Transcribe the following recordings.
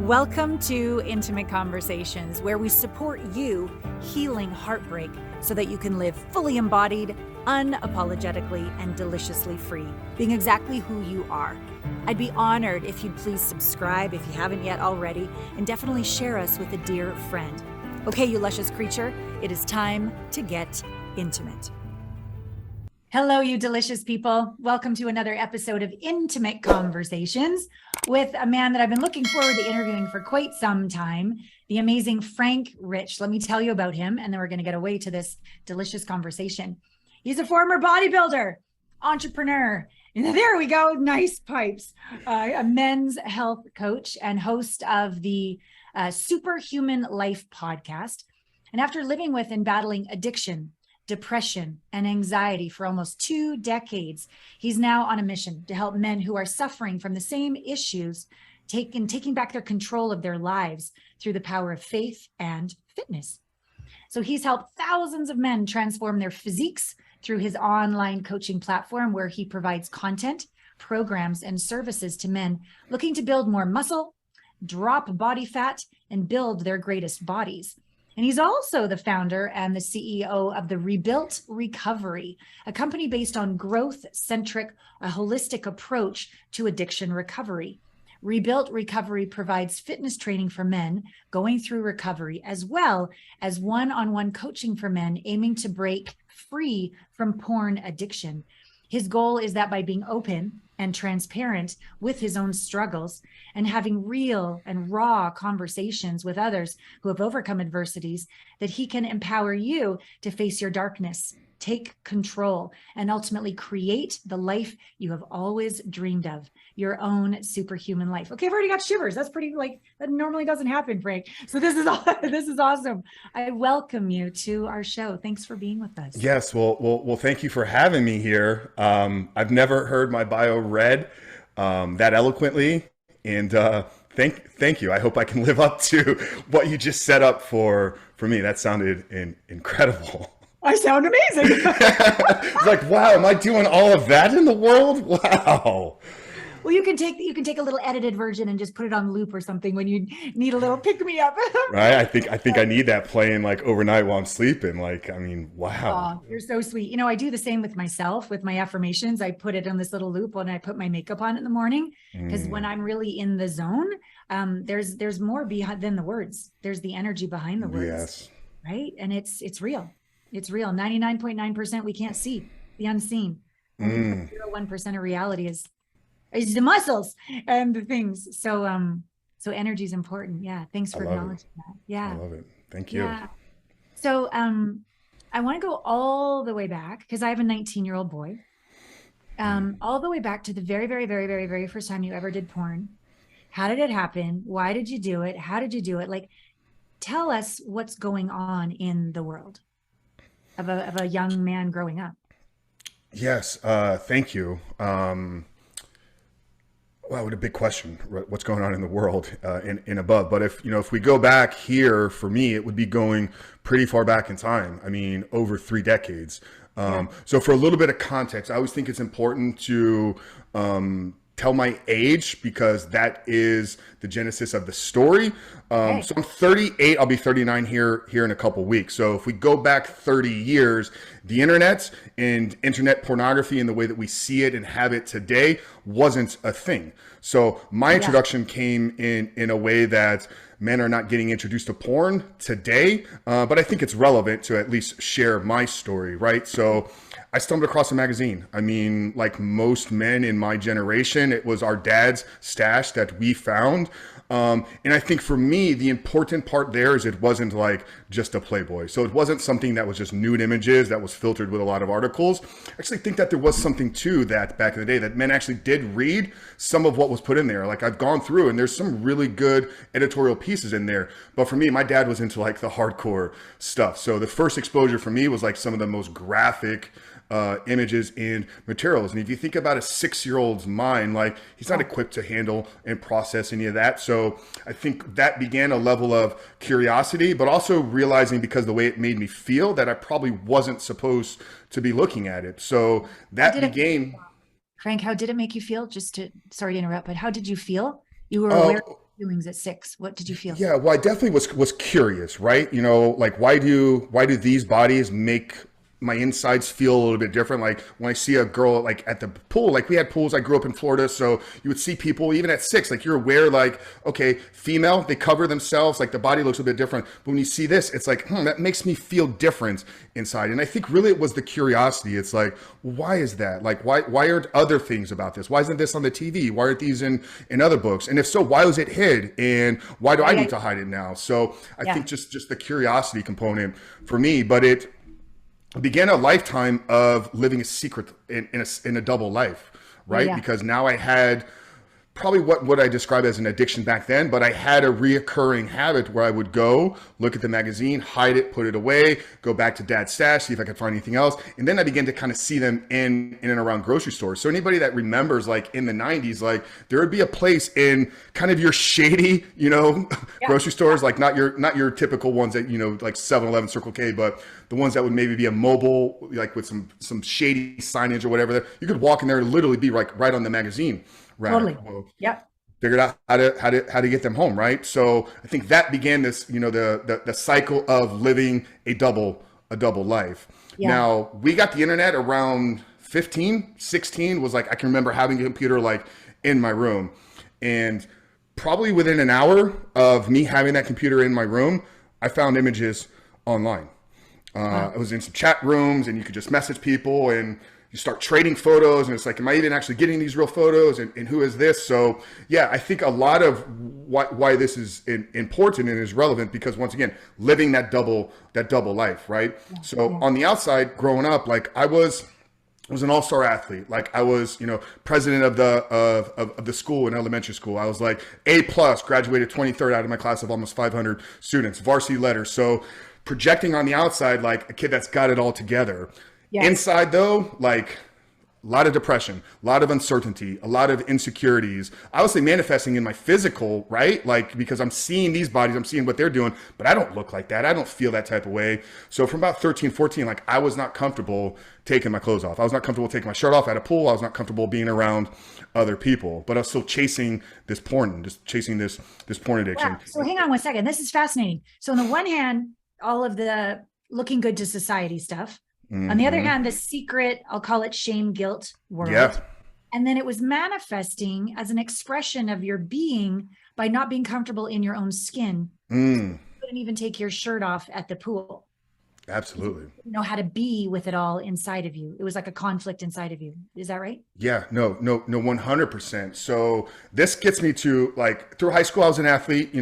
Welcome to Intimate Conversations, where we support you healing heartbreak so that you can live fully embodied, unapologetically, and deliciously free, being exactly who you are. I'd be honored if you'd please subscribe if you haven't yet already, and definitely share us with a dear friend. Okay, you luscious creature, it is time to get intimate. Hello, you delicious people. Welcome to another episode of Intimate Conversations with a man that I've been looking forward to interviewing for quite some time, the amazing Frank Rich. Let me tell you about him, and then we're going to get away to this delicious conversation. He's a former bodybuilder, entrepreneur, and there we go, nice pipes, a men's health coach and host of the Superhuman Life podcast. And after living with and battling addiction, depression, and anxiety for almost 2 decades, he's now on a mission to help men who are suffering from the same issues taking back their control of their lives through the power of faith and fitness. So he's helped thousands of men transform their physiques through his online coaching platform, where he provides content, programs, and services to men looking to build more muscle, drop body fat, and build their greatest bodies. And he's also the founder and the CEO of the Rebuilt Recovery, a company based on growth-centric, a holistic approach to addiction recovery. Rebuilt Recovery provides fitness training for men going through recovery, as well as one-on-one coaching for men aiming to break free from porn addiction. His goal is that by being open and transparent with his own struggles and having real and raw conversations with others who have overcome adversities, that he can empower you to face your darkness, take control, and ultimately create the life you have always dreamed of, your own superhuman life. Okay, I've already got shivers. That's pretty, that normally doesn't happen, Frank. So this is awesome. I welcome you to our show. Thanks for being with us. Yes, well, thank you for having me here. I've never heard my bio read that eloquently, and thank you. I hope I can live up to what you just set up for me. That sounded incredible. I sound amazing. It's like, wow, am I doing all of that in the world? Wow. Well, you can take a little edited version and just put it on loop or something when you need a little pick me up. Right. I think I need that playing like overnight while I'm sleeping. Wow. Oh, you're so sweet. I do the same with myself with my affirmations. I put it on this little loop when I put my makeup on in the morning, because when I'm really in the zone, there's more behind than the words. There's the energy behind the words. Yes. Right. And it's real. It's real. 99.9% we can't see the unseen. 0.01% of reality is the muscles and the things. So energy is important. Yeah. Thanks for acknowledging that. Yeah. I love it. Thank you. Yeah. So I want to go all the way back, because I have a 19-year-old boy. All the way back to the very, very, very, very, very first time you ever did porn. How did it happen? Why did you do it? How did you do it? Tell us what's going on in the world of a young man growing up. Yes. Thank you. Wow, what a big question. What's going on in the world in above? But if we go back here, for me, it would be going pretty far back in time. I mean, over 3 decades. So for a little bit of context, I always think it's important to tell my age, because that is the genesis of the story. So I'm 38, I'll be 39 here in a couple weeks. So if we go back 30 years, the internet and internet pornography and the way that we see it and have it today wasn't a thing. So my introduction came in a way that men are not getting introduced to porn today, but I think it's relevant to at least share my story, right? So I stumbled across a magazine. I mean, like most men in my generation, it was our dad's stash that we found. And I think for me, the important part there is it wasn't like just a Playboy. So it wasn't something that was just nude images that was filtered with a lot of articles. I actually think that there was something to that back in the day, that men actually did read some of what was put in there. Like, I've gone through and there's some really good editorial pieces in there. But for me, my dad was into like the hardcore stuff. So the first exposure for me was like some of the most graphic images and materials. And if you think about a 6-year-old's mind, like, he's not equipped to handle and process any of that. So I think that began a level of curiosity, but also realizing, because the way it made me feel, that I probably wasn't supposed to be looking at it. So that became... Frank, how did it make you feel? Sorry to interrupt, but how did you feel? You were aware feelings at 6? What did you feel? Yeah, well, I definitely was curious, right? Like why do these bodies make my insides feel a little bit different? Like when I see a girl like at the pool, like we had pools. I grew up in Florida, so you would see people even at 6, like you're aware, like okay, female, they cover themselves, like the body looks a bit different. But when you see this, it's like, that makes me feel different inside. And I think really it was the curiosity. It's like, why is that? Like why aren't other things about this? Why isn't this on the TV? Why aren't these in other books? And if so, why was it hid? And why do I need to hide it now? So I think just the curiosity component for me, but it began a lifetime of living a secret in a double life, right? Yeah. Because now I had probably what I describe as an addiction back then, but I had a reoccurring habit where I would go look at the magazine, hide it, put it away, go back to dad's stash, see if I could find anything else. And then I began to kind of see them in and around grocery stores. So anybody that remembers, like in the 90s, like there would be a place in kind of your shady, grocery stores, like not your typical ones that, like 7-Eleven, Circle K, but the ones that would maybe be a mobile, like with some shady signage or whatever. You could walk in there and literally be like right on the magazine. Right. Totally. Well, yep. Figured out how to get them home. Right. So I think that began this, the cycle of living a double life. Yeah. Now we got the internet around 15, 16 was like, I can remember having a computer like in my room, and probably within an hour of me having that computer in my room, I found images online. I was in some chat rooms and you could just message people and you start trading photos, and it's like, am I even actually getting these real photos, and who is this? So yeah, I think a lot of why this is important and is relevant, because once again, living that double life, right? Yeah. So on the outside, growing up, like I was an all-star athlete. Like I was, president of the school in elementary school. I was like A+, graduated 23rd out of my class of almost 500 students, varsity letters. So projecting on the outside, like a kid that's got it all together. Yes. Inside though, like a lot of depression, a lot of uncertainty, a lot of insecurities, obviously manifesting in my physical, right? Like, because I'm seeing these bodies, I'm seeing what they're doing, but I don't look like that. I don't feel that type of way. So from about 13, 14, like I was not comfortable taking my clothes off. I was not comfortable taking my shirt off at a pool. I was not comfortable being around other people, but I was still chasing this porn, just chasing this porn addiction. Yeah. So hang on one second. This is fascinating. So on the one hand, all of the looking good to society stuff. On the other hand, the secret, I'll call it shame, guilt world. Yeah. And then it was manifesting as an expression of your being by not being comfortable in your own skin. You couldn't even take your shirt off at the pool. Absolutely. You didn't know how to be with it all inside of you. It was like a conflict inside of you. Is that right? Yeah, no, 100%. So this gets me to, like, through high school, I was an athlete,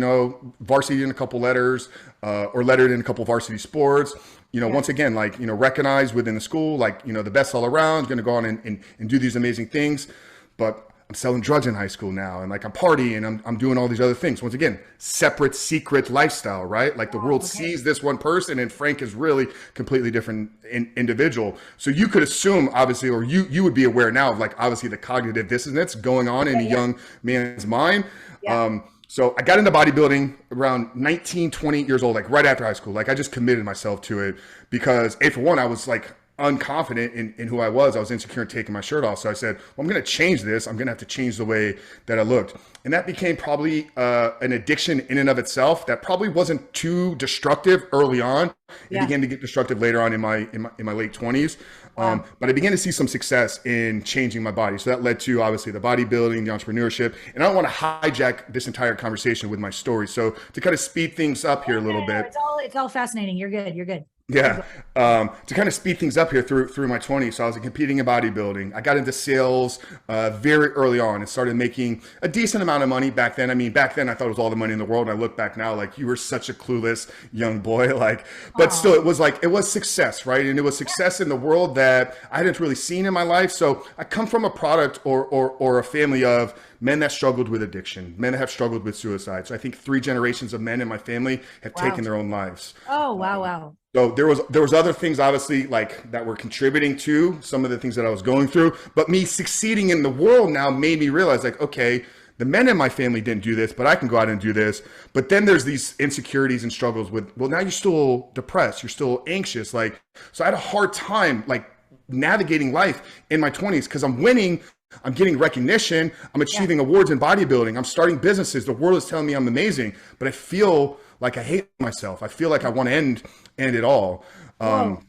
varsity in a couple letters, or lettered in a couple varsity sports. Once again, like, recognized within the school, like, the best all around, going to go on and do these amazing things. But I'm selling drugs in high school now, and like I'm partying and I'm doing all these other things. Once again, separate, secret lifestyle, right? Like the world sees this one person, and Frank is really completely different individual. So you could assume, obviously, or you would be aware now of, like, obviously the cognitive dissonance going on in a young man's mind. Yeah. So I got into bodybuilding around 19, 20 years old, like right after high school. Like I just committed myself to it because, for one, I was like unconfident in who I was. I was insecure in taking my shirt off. So I said, well, I'm going to change this. I'm going to have to change the way that I looked. And that became probably an addiction in and of itself that probably wasn't too destructive early on. It began to get destructive later on in my late 20s. Wow. But I began to see some success in changing my body. So that led to, obviously, the bodybuilding, the entrepreneurship. And I don't want to hijack this entire conversation with my story. So to kind of speed things up here a little bit. It's all fascinating. You're good. You're good. Yeah. To kind of speed things up here through my 20s. So I was competing in bodybuilding. I got into sales very early on and started making a decent amount of money back then. I mean, back then I thought it was all the money in the world. And I look back now, like, you were such a clueless young boy, like, but still it was success, right? And it was success in the world that I hadn't really seen in my life. So I come from a product or a family of men that struggled with addiction, men that have struggled with suicide. So I think 3 generations of men in my family have taken their own lives. Oh, wow. So there was other things, obviously, like, that were contributing to some of the things that I was going through, but me succeeding in the world now made me realize, like, okay, the men in my family didn't do this, but I can go out and do this. But then there's these insecurities and struggles with, well, now you're still depressed, you're still anxious. Like, so I had a hard time, like, navigating life in my 20s because I'm winning, I'm getting recognition. I'm Yeah. achieving awards in bodybuilding. I'm starting businesses. The world is telling me I'm amazing, but I feel like I hate myself. I feel like I want to end it all. Whoa.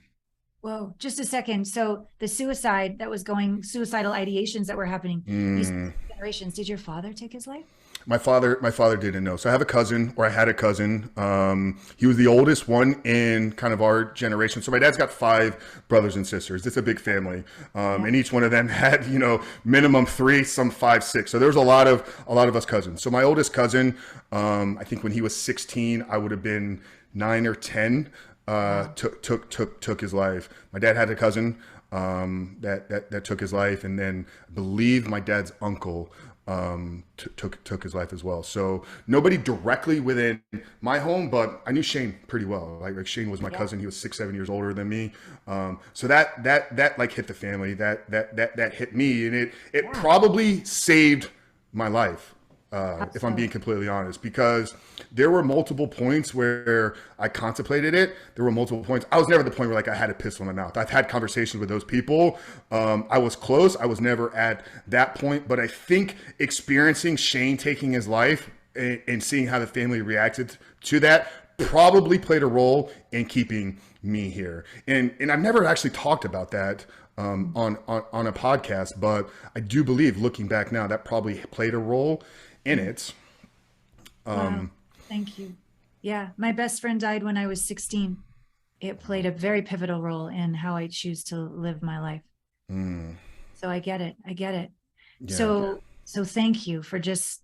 Whoa. Just a second. So the suicide that was going, suicidal ideations that were happening, you said generations. Did your father take his life? My father didn't know. So I have a cousin, or I had a cousin. He was the oldest one in kind of our generation. So my dad's got 5 brothers and sisters. It's a big family, and each one of them had, minimum 3, some 5, 6. So there's a lot of us cousins. So my oldest cousin, I think when he was 16, I would have been 9 or 10. Took his life. My dad had a cousin that took his life, and then I believe my dad's uncle took his life as well. So nobody directly within my home, but I knew Shane pretty well. Like Shane was my cousin. He was 6, 7 years older than me. So that like hit the family. That hit me, and it probably saved my life. If I'm being completely honest, because there were multiple points where I contemplated it. There were multiple points. I was never at the point where like I had a pistol in my mouth. I've had conversations with those people. I was close. I was never at that point, but I think experiencing Shane taking his life and seeing how the family reacted to that probably played a role in keeping me here. And I've never actually talked about that on a podcast, but I do believe, looking back now, that probably played a role in it. Wow. Thank you. Yeah. My best friend died when I was 16. It played a very pivotal role in how I choose to live my life. So I get it. I get it. Yeah. So thank you for just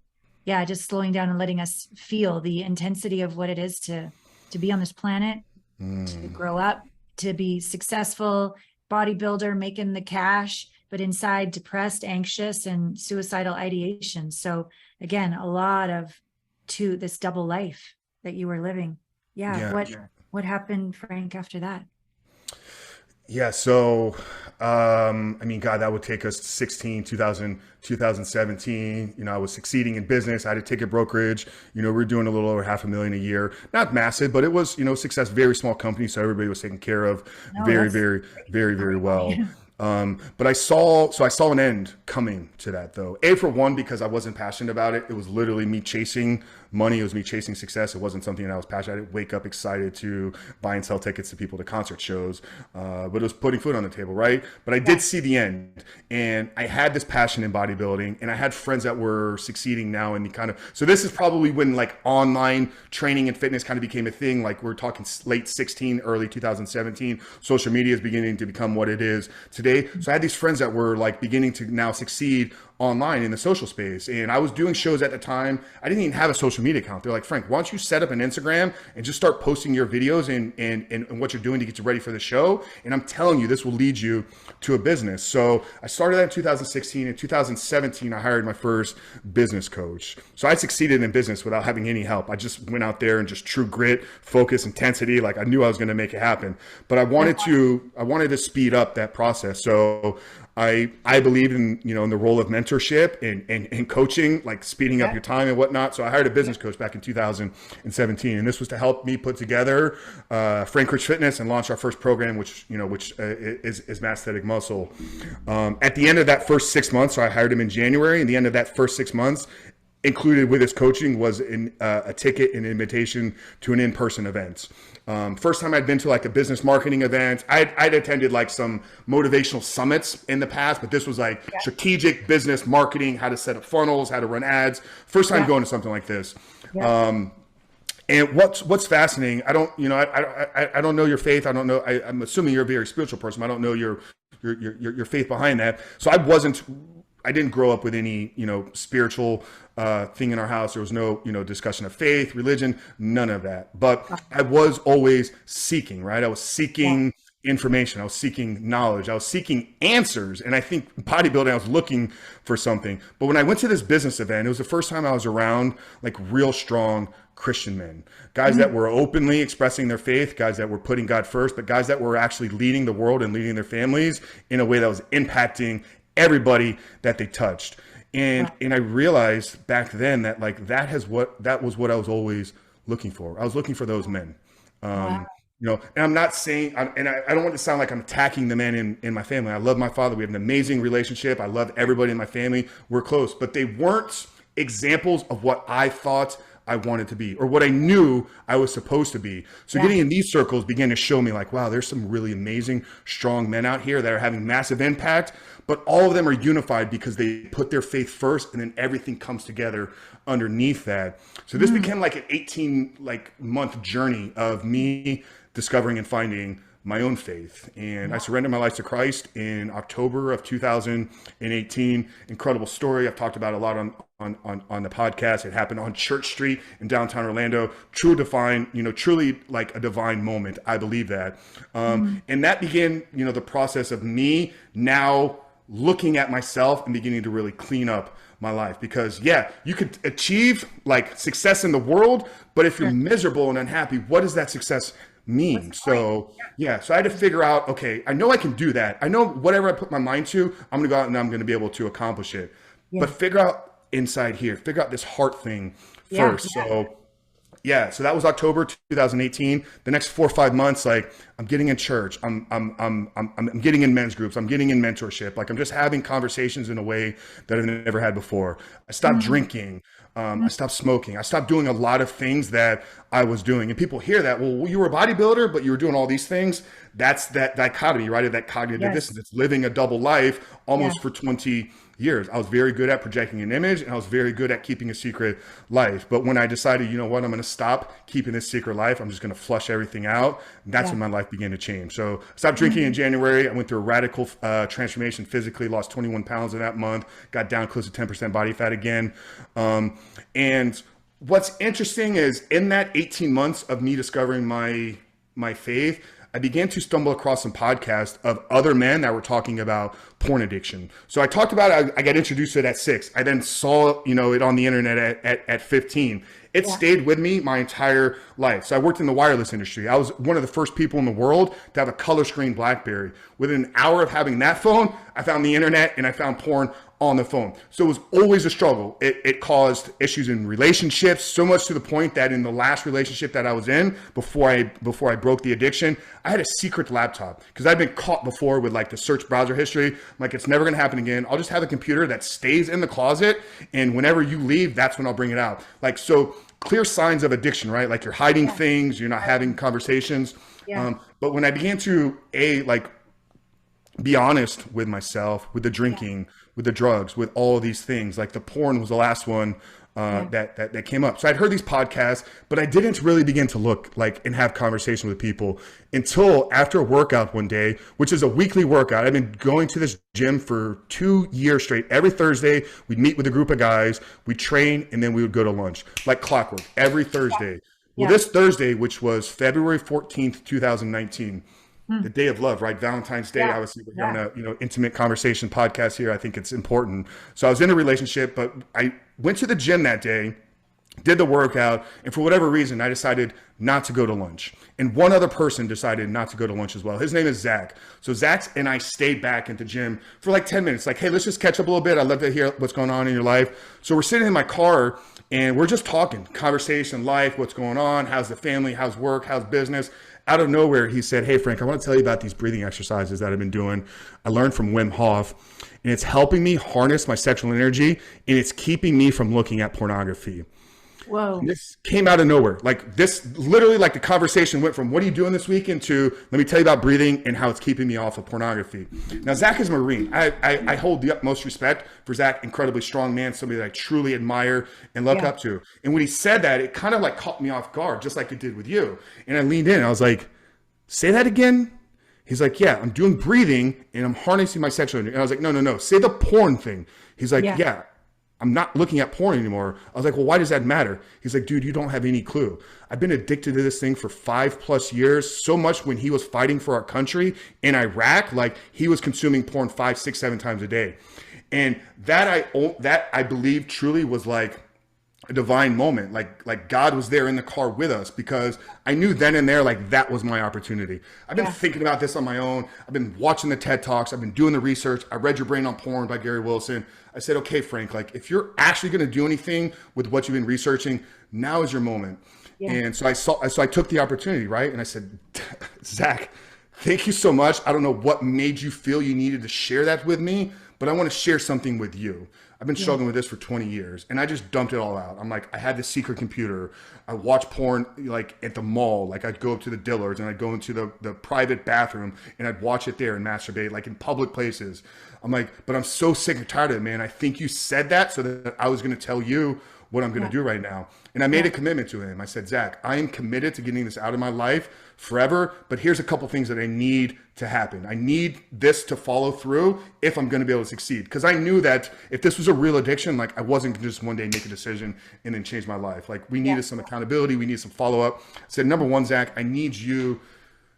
slowing down and letting us feel the intensity of what it is to be on this planet, to grow up, to be successful bodybuilder, making the cash, but inside depressed, anxious, and suicidal ideation. So again, a lot of to this double life that you were living. Yeah. What happened, Frank, after that? Yeah. So, I mean, God, that would take us to 2017. I was succeeding in business. I had a ticket brokerage. We were doing a little over $500,000 a year. Not massive, but it was, success, very small company. So everybody was taken care of very, very, very, very well. But I saw an end coming to that, though. For one, because I wasn't passionate about it. It was literally me chasing money. It was me chasing success. It wasn't something that I was passionate. I didn't wake up excited to buy and sell tickets to people to concert shows, but it was putting food on the table, right? But I did see the end, and I had this passion in bodybuilding, and I had friends that were succeeding now in the kind of, so this is probably when like online training and fitness kind of became a thing. Like we're talking late 16, early 2017, social media is beginning to become what it is today. So I had these friends that were like beginning to now succeed online in the social space. And I was doing shows at the time. I didn't even have a social media account. They're like, Frank, why don't you set up an Instagram and just start posting your videos and what you're doing to get you ready for the show? And I'm telling you, this will lead you to a business. So I started that in 2016. In 2017, I hired my first business coach. So I succeeded in business without having any help. I just went out there and just true grit, focus, intensity. Like I knew I was going to make it happen, but I wanted to speed up that process. So I believe in the role of mentorship and coaching, like speeding up your time and whatnot. So I hired a business coach back in 2017, and this was to help me put together Frank Rich Fitness and launch our first program, which is Masthetic Muscle. At the end of that first 6 months, so I hired him in January, and the end of that first 6 months, included with his coaching, was a ticket and invitation to an in-person event. First time I'd been to like a business marketing event. I'd attended like some motivational summits in the past, but this was like strategic business marketing, how to set up funnels, how to run ads. First time going to something like this. And what's fascinating, I don't know your faith. I don't know. I'm assuming you're a very spiritual person. I don't know your faith behind that. So I didn't grow up with any, spiritual thing in our house. There was no, discussion of faith, religion, none of that. But I was always seeking, right? I was seeking information. I was seeking knowledge. I was seeking answers. And I think bodybuilding, I was looking for something. But when I went to this business event, it was the first time I was around like real strong Christian men, guys that were openly expressing their faith, guys that were putting God first, but guys that were actually leading the world and leading their families in a way that was impacting everybody that they touched. And I realized back then that like that was what I was always looking for. I was looking for those men. You know, and I'm not saying, I don't want to sound like I'm attacking the men in my family. I love my father. We have an amazing relationship. I love everybody in my family. We're close, but they weren't examples of what I thought I wanted to be or what I knew I was supposed to be. So Yeah. getting in these circles began to show me like, wow, there's some really amazing, strong men out here that are having massive impact, but all of them are unified because they put their faith first and then everything comes together underneath that. So this became like an 18 month journey of me discovering and finding my own faith. And I surrendered my life to Christ in October of 2018. Incredible story. I've talked about a lot on the podcast. It happened on Church Street in downtown Orlando. Truly like a divine moment. I believe that. And that began, the process of me now looking at myself and beginning to really clean up my life. Because you could achieve like success in the world, but if you're miserable and unhappy, what does that success mean? So so I had to figure out, okay, I know I can do that. I know whatever I put my mind to, I'm gonna go out and I'm gonna be able to accomplish it. But figure out inside here, figure out this heart thing first. So that was October 2018. The next 4 or 5 months, like I'm getting in church, I'm getting in men's groups, I'm getting in mentorship. Like I'm just having conversations in a way that I've never had before. I stopped drinking. I stopped smoking. I stopped doing a lot of things that I was doing. And people hear that, well, you were a bodybuilder, but you were doing all these things. That's that dichotomy, right? Of that cognitive dissonance. It's living a double life almost for 20 years. I was very good at projecting an image and I was very good at keeping a secret life. But when I decided, you know what, I'm going to stop keeping this secret life. I'm just going to flush everything out. And that's when my life began to change. So I stopped drinking in January. I went through a radical transformation physically, lost 21 pounds in that month, got down close to 10% body fat again. And what's interesting is in that 18 months of me discovering my faith, I began to stumble across some podcasts of other men that were talking about porn addiction. So I talked about it. I got introduced to it at 6. I then saw, it on the internet at 15. It stayed with me my entire life. So I worked in the wireless industry. I was one of the first people in the world to have a color screen BlackBerry. Within an hour of having that phone, I found the internet and I found porn on the phone. So it was always a struggle. It caused issues in relationships, so much to the point that in the last relationship that I was in before I broke the addiction, I had a secret laptop because I'd been caught before with like the search browser history. I'm like, it's never going to happen again. I'll just have a computer that stays in the closet. And whenever you leave, that's when I'll bring it out. Like, so clear signs of addiction, right? Like you're hiding things, you're not having conversations. But when I began to be honest with myself, with the drinking, with the drugs, with all of these things, like the porn was the last one that came up. So I'd heard these podcasts, but I didn't really begin to look and have conversation with people until after a workout one day, which is a weekly workout. I've been going to this gym for 2 years straight. Every Thursday, we'd meet with a group of guys, we'd train, and then we would go to lunch like clockwork every Thursday. Well, this Thursday, which was February 14th, 2019, the day of love, right? Valentine's Day. Obviously, we're on a intimate conversation podcast here. I think it's important. So I was in a relationship, but I went to the gym that day, did the workout, and for whatever reason, I decided not to go to lunch. And one other person decided not to go to lunch as well. His name is Zach. So Zach and I stayed back at the gym for like 10 minutes. Like, hey, let's just catch up a little bit. I'd love to hear what's going on in your life. So we're sitting in my car and we're just talking, conversation, life, what's going on, how's the family, how's work, how's business. Out of nowhere, he said, hey, Frank, I want to tell you about these breathing exercises that I've been doing. I learned from Wim Hof, and it's helping me harness my sexual energy, and it's keeping me from looking at pornography. Whoa. And this came out of nowhere. Like this, literally, like the conversation went from what are you doing this weekend to let me tell you about breathing and how it's keeping me off of pornography. Now, Zach is a Marine. I hold the utmost respect for Zach, incredibly strong man, somebody that I truly admire and look up to. And when he said that, it kind of like caught me off guard, just like it did with you. And I leaned in. I was like, say that again? He's like, yeah, I'm doing breathing and I'm harnessing my sexual energy. And I was like, no, say the porn thing. He's like, yeah. I'm not looking at porn anymore. I was like, well, why does that matter? He's like, dude, you don't have any clue. I've been addicted to this thing for 5+ years. So much when he was fighting for our country in Iraq, like he was consuming porn 5, 6, 7 times a day. And that I believe truly was like a divine moment. Like God was there in the car with us because I knew then and there, like that was my opportunity. I've been thinking about this on my own. I've been watching the TED Talks. I've been doing the research. I read Your Brain on Porn by Gary Wilson. I said, okay, Frank, like if you're actually going to do anything with what you've been researching, now is your moment. Yeah. And so I took the opportunity, right? And I said, Zach, thank you so much. I don't know what made you feel you needed to share that with me, but I want to share something with you. I've been Yeah. struggling with this for 20 years, and I just dumped it all out. I'm like, I had this secret computer. I watch porn like at the mall. Like I'd go up to the Dillards and I'd go into the private bathroom and I'd watch it there and masturbate like in public places. I'm like, but I'm so sick and tired of it, man. I think you said that so that I was going to tell you what I'm going to Yeah. do right now. And I made Yeah. a commitment to him. I said, Zach, I am committed to getting this out of my life forever, but here's a couple things that I need to happen. I need this to follow through if I'm going to be able to succeed. Because I knew that if this was a real addiction, like I wasn't going to just one day make a decision and then change my life. Like we Yeah. needed some accountability. We needed some follow up. I said, number one, Zach, I need you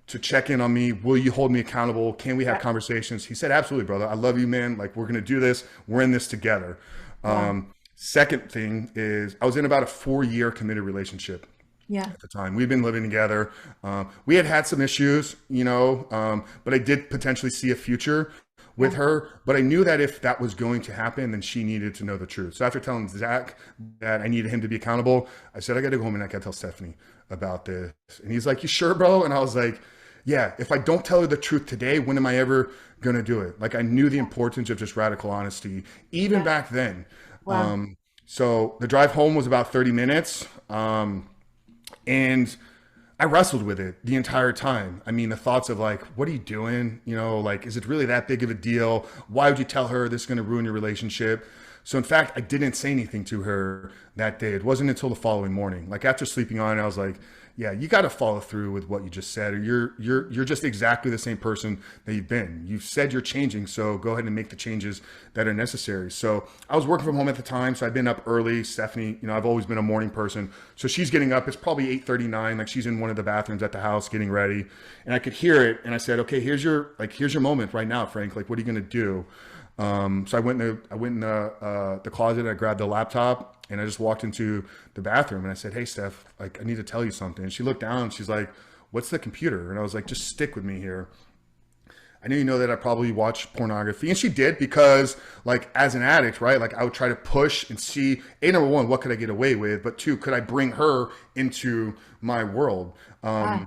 to check in on me. Will you hold me accountable? Can we have Yeah. conversations? He said, absolutely, brother. I love you, man. Like we're going to do this. We're in this together. Yeah. Second thing is I was in about a 4-year committed relationship Yeah. at the time. We've been living together. We had some issues, but I did potentially see a future with her. But I knew that if that was going to happen, then she needed to know the truth. So after telling Zach that I needed him to be accountable, I said, I got to go home and I got to tell Stephanie about this. And he's like, you sure, bro? And I was like, yeah, if I don't tell her the truth today, when am I ever going to do it? Like I knew the importance of just radical honesty, even back then. Wow. So the drive home was about 30 minutes. And I wrestled with it the entire time. I mean, the thoughts of like, what are you doing? Like, is it really that big of a deal? Why would you tell her this is going to ruin your relationship? So in fact, I didn't say anything to her that day. It wasn't until the following morning. Like after sleeping on it, I was like, yeah, you got to follow through with what you just said, or you're just exactly the same person that you've been. You've said you're changing, so go ahead and make the changes that are necessary. So I was working from home at the time, so I'd been up early. Stephanie, I've always been a morning person, so she's getting up. It's probably 8:39. Like she's in one of the bathrooms at the house getting ready, and I could hear it. And I said, okay, here's your moment right now, Frank. Like, what are you gonna do? So I went in the closet. I grabbed the laptop and I just walked into the bathroom and I said, hey, Steph, like I need to tell you something. And she looked down and she's like, what's the computer? And I was like, just stick with me here. I know you know that I probably watch pornography. And she did because like as an addict, right? Like I would try to push and see, number one, what could I get away with? But two, could I bring her into my world? Ah.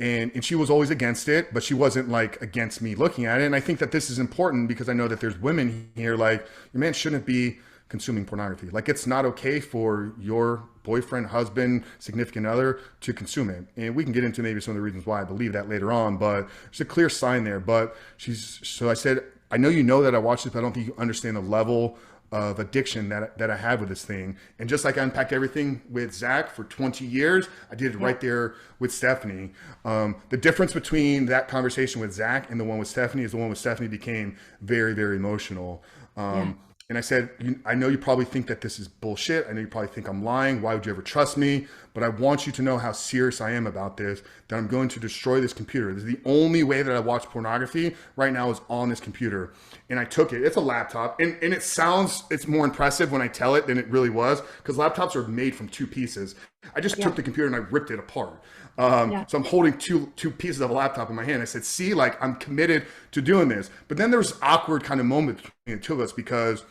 And she was always against it, but she wasn't like against me looking at it. And I think that this is important because I know that there's women here, like your man shouldn't be consuming pornography. Like it's not okay for your boyfriend, husband, significant other to consume it. And we can get into maybe some of the reasons why I believe that later on, but there's a clear sign there. But so I said, I know that I watched this, but I don't think you understand the level of addiction that I had with this thing. And just like I unpacked everything with Zach for 20 years, I did it right there with Stephanie. The difference between that conversation with Zach and the one with Stephanie is the one with Stephanie became very, very emotional. Yeah. And I said, I know you probably think that this is bullshit. I know you probably think I'm lying. Why would you ever trust me? But I want you to know how serious I am about this, that I'm going to destroy this computer. This is the only way that I watch pornography right now is on this computer. And I took it. It's a laptop. And it's more impressive when I tell it than it really was because laptops are made from two pieces. I just took the computer and I ripped it apart. So I'm holding two pieces of a laptop in my hand. I said, see, like I'm committed to doing this. But then there was awkward kind of moment between the two of us because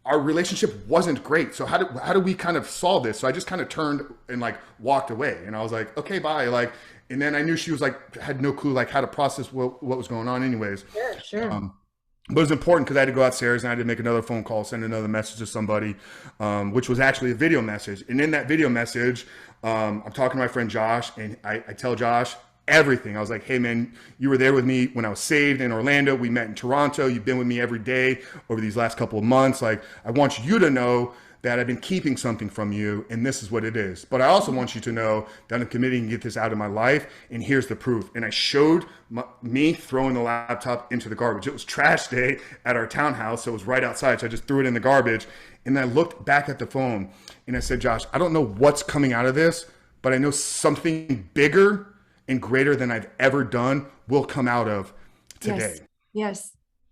our relationship wasn't great. So how do we kind of solve this? So I just kind of turned and like walked away and I was like, okay, bye. Like, and then I knew she was like, had no clue like how to process what was going on anyways. Sure. But it was important because I had to go upstairs and I had to make another phone call, send another message to somebody, which was actually a video message. And in that video message, I'm talking to my friend Josh and I tell Josh everything. I was like, hey man, you were there with me when I was saved in Orlando. We met in Toronto. You've been with me every day over these last couple of months. Like, I want you to know that I've been keeping something from you and this is what it is. But I also want you to know that I'm committing to get this out of my life and here's the proof. And I showed me throwing the laptop into the garbage. It was trash day at our townhouse, so it was right outside. So I just threw it in the garbage. And I looked back at the phone and I said, Josh, I don't know what's coming out of this, but I know something bigger and greater than I've ever done will come out of today. Yes.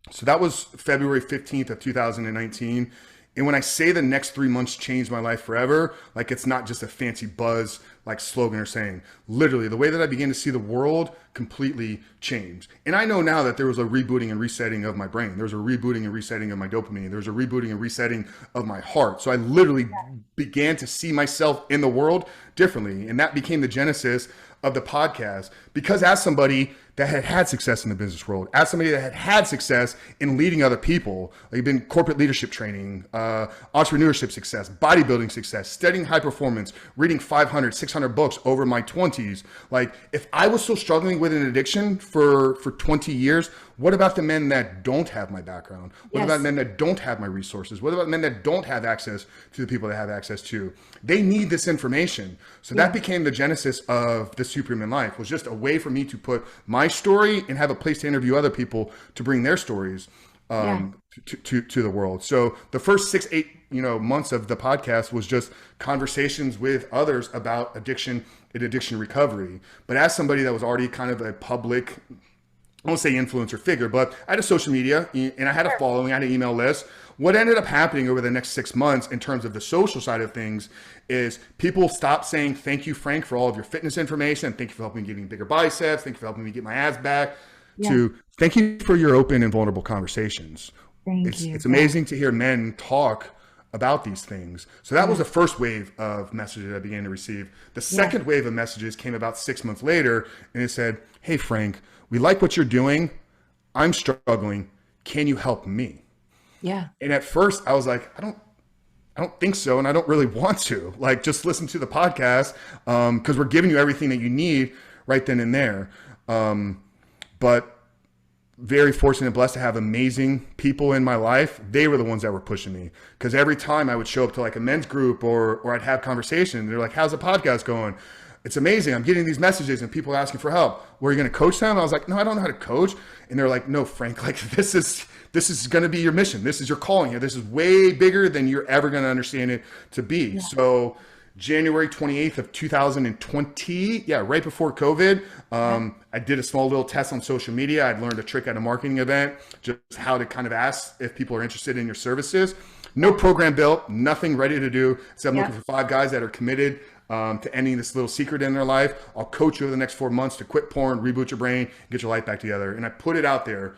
So that was February 15th of 2019. And when I say the next 3 months changed my life forever, like it's not just a fancy buzz, like slogan or saying. Literally, the way that I began to see the world completely changed. And I know now that there was a rebooting and resetting of my brain. There was a rebooting and resetting of my dopamine. There was a rebooting and resetting of my heart. So I literally began to see myself in the world differently. And that became the genesis of the podcast, because as somebody that had had success in the business world, as somebody that had had success in leading other people, like been corporate leadership training, entrepreneurship success, bodybuilding success, studying high performance, reading 500, 600 books over my 20s. Like if I was still struggling with an addiction for 20 years, what about the men that don't have my background? What about men that don't have my resources? What about men that don't have access to the people that have access to? They need this information. So that became the genesis of the Superhuman Life, was just a way for me to put my story and have a place to interview other people to bring their stories to the world. So the first 6-8 months of the podcast was just conversations with others about addiction and addiction recovery. But as somebody that was already kind of a public, I won't say influencer figure, but I had a social media and I had a following, I had an email list. What ended up happening over the next 6 months in terms of the social side of things is people stopped saying, thank you, Frank, for all of your fitness information. Thank you for helping me getting bigger biceps. Thank you for helping me get my abs back. To thank you for your open and vulnerable conversations. It's amazing to hear men talk about these things. So that was the first wave of messages I began to receive. The second wave of messages came about 6 months later, and it said, hey, Frank, we like what you're doing. I'm struggling. Can you help me? Yeah. And at first I was like, I don't think so. And I don't really want to, like, just listen to the podcast. Cause we're giving you everything that you need right then and there. But very fortunate and blessed to have amazing people in my life. They were the ones that were pushing me. Cause every time I would show up to like a men's group or I'd have conversation, they're like, how's the podcast going? It's amazing. I'm getting these messages and people are asking for help. Were you going to coach them? I was like, no, I don't know how to coach. And they're like, no, Frank, like this is going to be your mission. This is your calling here. This is way bigger than you're ever going to understand it to be. Yeah. So January 28th of 2020, right before COVID, I did a small little test on social media. I'd learned a trick at a marketing event, just how to kind of ask if people are interested in your services. No program built, nothing ready to do. So I'm looking for 5 guys that are committed to ending this little secret in their life. I'll coach you over the next 4 months to quit porn, reboot your brain, get your life back together. And I put it out there.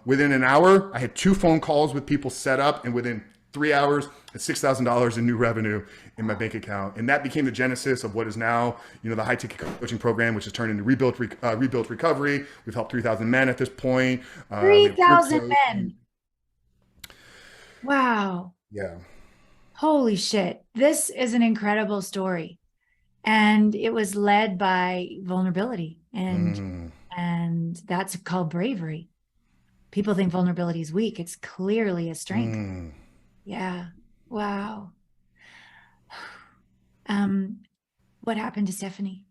Within an hour, I had 2 phone calls with people set up, and within 3 hours, I had $6,000 in new revenue in my bank account. And that became the genesis of what is now, the high ticket coaching program, which has turned into rebuilt recovery. We've helped 3,000 men at this point. 3,000 men. Wow. Yeah. Holy shit. This is an incredible story. And it was led by vulnerability. And that's called bravery. People think vulnerability is weak. It's clearly a strength. Yeah. Wow. What happened to Stephanie?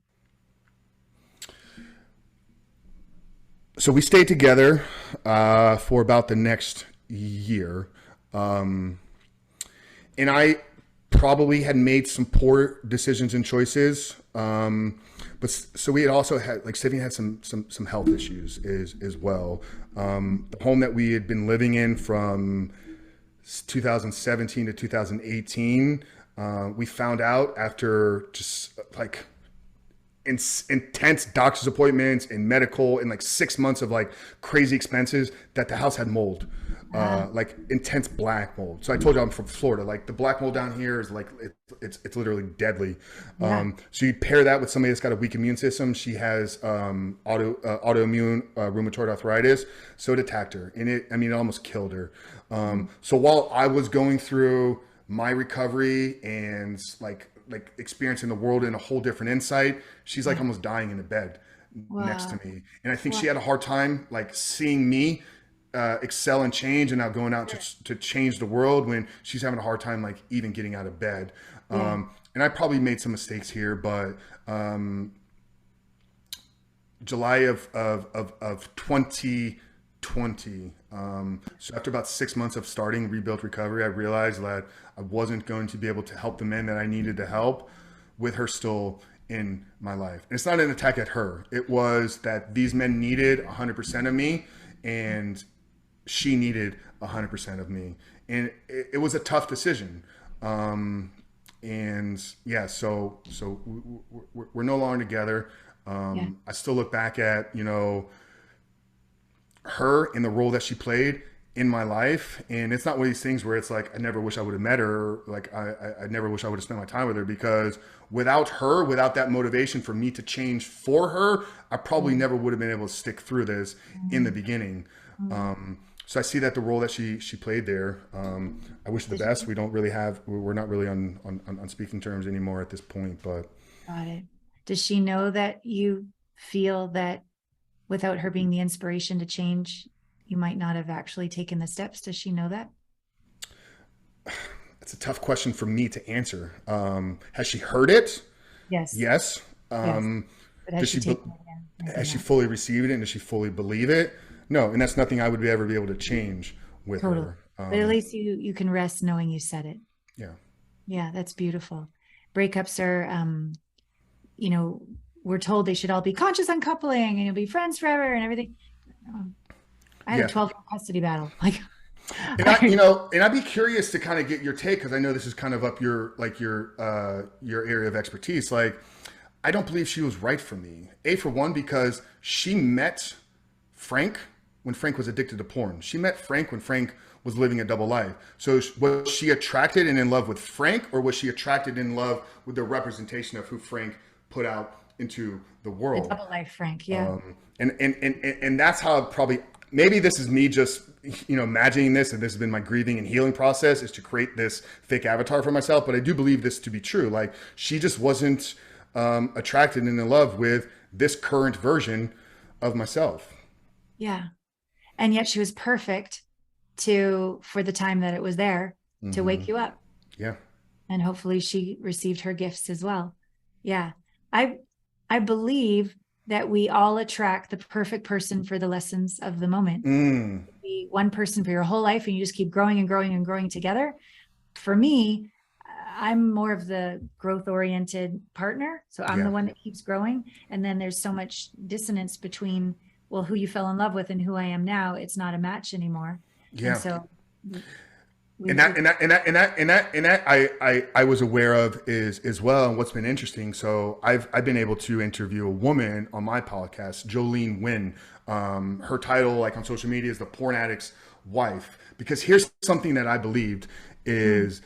So we stayed together for about the next year. And I probably had made some poor decisions and choices. But so we had also had, like, Stephanie had some health issues as well. The home that we had been living in from 2017 to 2018, we found out after just like intense doctor's appointments and medical and like 6 months of like crazy expenses that the house had mold. Like intense black mold. So I told you I'm from Florida. Like the black mold down here is like it's literally deadly. So you pair that with somebody that's got a weak immune system. She has autoimmune rheumatoid arthritis. So it attacked her, and it almost killed her. So while I was going through my recovery and like experiencing the world in a whole different insight, she's like almost dying in the bed next to me. And I think she had a hard time like seeing me excel and change, and now going out to change the world when she's having a hard time like even getting out of bed. And I probably made some mistakes here, but July of 2020, so after about 6 months of starting Rebuilt Recovery, I realized that I wasn't going to be able to help the men that I needed to help with her still in my life. And it's not an attack at her. It was that these men needed 100% of me, and she needed 100% of me, and it was a tough decision. And yeah, so we're no longer together. Yeah. I still look back at, you know, her in the role that she played in my life, and it's not one of these things where it's like I never wish I would have met her, like I never wish I would have spent my time with her, because without her, without that motivation for me to change for her, I probably never would have been able to stick through this in the beginning. So I see that the role that she played there, I wish her the best. We're not really on speaking terms anymore at this point, but Got it. Does she know that you feel that without her being the inspiration to change, you might not have actually taken the steps? Does she know that? it's a tough question for me to answer. Has she heard it? Yes. Yes. Yes. But has Does she she taken it in? Maybe has she not. fully received it, and does she fully believe it? No, and that's nothing I would ever be able to change with Totally. her. But at least you can rest knowing you said it. Yeah. Yeah, that's beautiful. Breakups are, you know, we're told they should all be conscious uncoupling and you'll be friends forever and everything. I had Yeah. a 12-year custody battle. Like, And I'd be curious to kind of get your take, because I know this is kind of up your area of expertise. Like, I don't believe she was right for me. For one, because she met Frank when Frank was addicted to porn. She met Frank when Frank was living a double life. So was she attracted and in love with Frank, or was she attracted and in love with the representation of who Frank put out into the the world? double life, Frank. Yeah. And that's how probably, maybe this is me just, you know, imagining this, and this has been my grieving and healing process, is to create this fake avatar for myself. But I do believe this to be true. Like, she just wasn't attracted and in love with this current version of myself. Yeah. And yet she was perfect for the time that it was there to wake you up. Yeah. And hopefully she received her gifts as well. Yeah. I believe that we all attract the perfect person for the lessons of the moment. Be one person for your whole life, and you just keep growing and growing and growing together. For me, I'm more of the growth oriented partner. So I'm the one that keeps growing. And then there's so much dissonance between, well, who you fell in love with and who I am now. It's not a match anymore. Yeah. And so I was aware of is as well. And what's been interesting, so I've been able to interview a woman on my podcast, Jolene Wynn. Her title, like on social media, is the porn addict's wife. Because here's something that I believed is,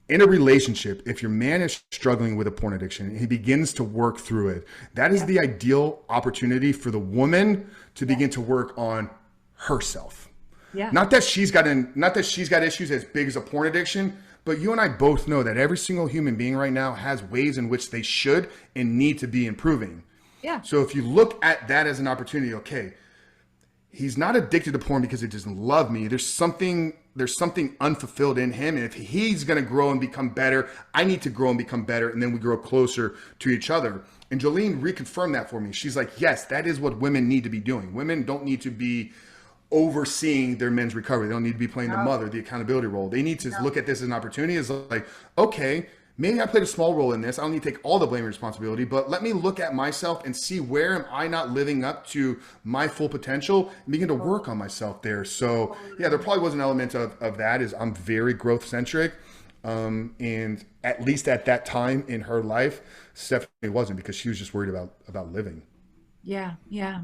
in a relationship, if your man is struggling with a porn addiction and he begins to work through it, that is the ideal opportunity for the woman to begin to work on herself. Yeah. Not that she's got issues as big as a porn addiction, but you and I both know that every single human being right now has ways in which they should and need to be improving. Yeah. So if you look at that as an opportunity, okay, he's not addicted to porn because he doesn't love me. There's something unfulfilled in him. And if he's going to grow and become better, I need to grow and become better. And then we grow closer to each other. And Jolene reconfirmed that for me. She's like, yes, that is what women need to be doing. Women don't need to be overseeing their men's recovery. They don't need to be playing the mother, the accountability role. They need to look at this as an opportunity. It's like, okay, maybe I played a small role in this. I don't need to take all the blame and responsibility, but let me look at myself and see where am I not living up to my full potential and begin to work on myself there. So yeah, there probably was an element of that. Is I'm very growth centric. And at least at that time in her life, Stephanie wasn't, because she was just worried about living. Yeah. Yeah.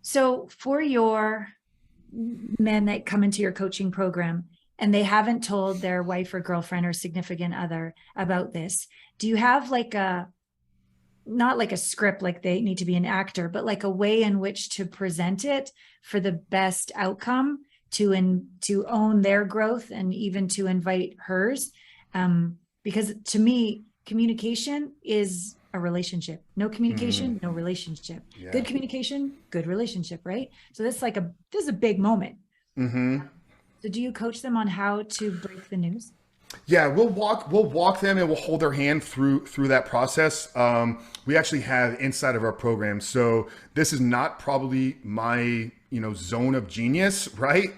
So for your men that come into your coaching program and they haven't told their wife or girlfriend or significant other about this, do you have like not like a script, like they need to be an actor, but like a way in which to present it for the best outcome, to own their growth and even to invite hers? Because to me, communication is a relationship. No communication, no relationship. Yeah. Good communication, good relationship, right? So this is a big moment. So do you coach them on how to break the news? Yeah, we'll walk them and we'll hold their hand through that process. We actually have inside of our program. So this is not probably my zone of genius, right?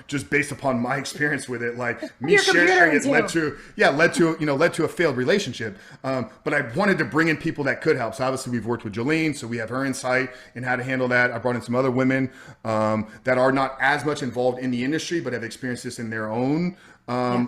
Just based upon my experience with it, like me Your sharing it computer led to a failed relationship. But I wanted to bring in people that could help. So obviously we've worked with Jolene, so we have her insight in how to handle that. I brought in some other women that are not as much involved in the industry, but have experienced this in their own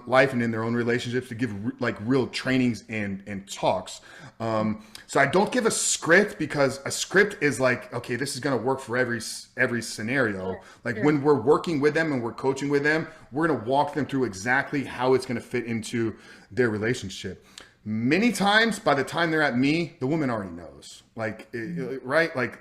life and in their own relationships, to give like real trainings and talks. So I don't give a script, because a script is like, okay, this is going to work for every scenario. Like when we're working with them and we're coaching with them, we're going to walk them through exactly how it's going to fit into their relationship. Many times, by the time they're at me, the woman already knows. Like, right? Like,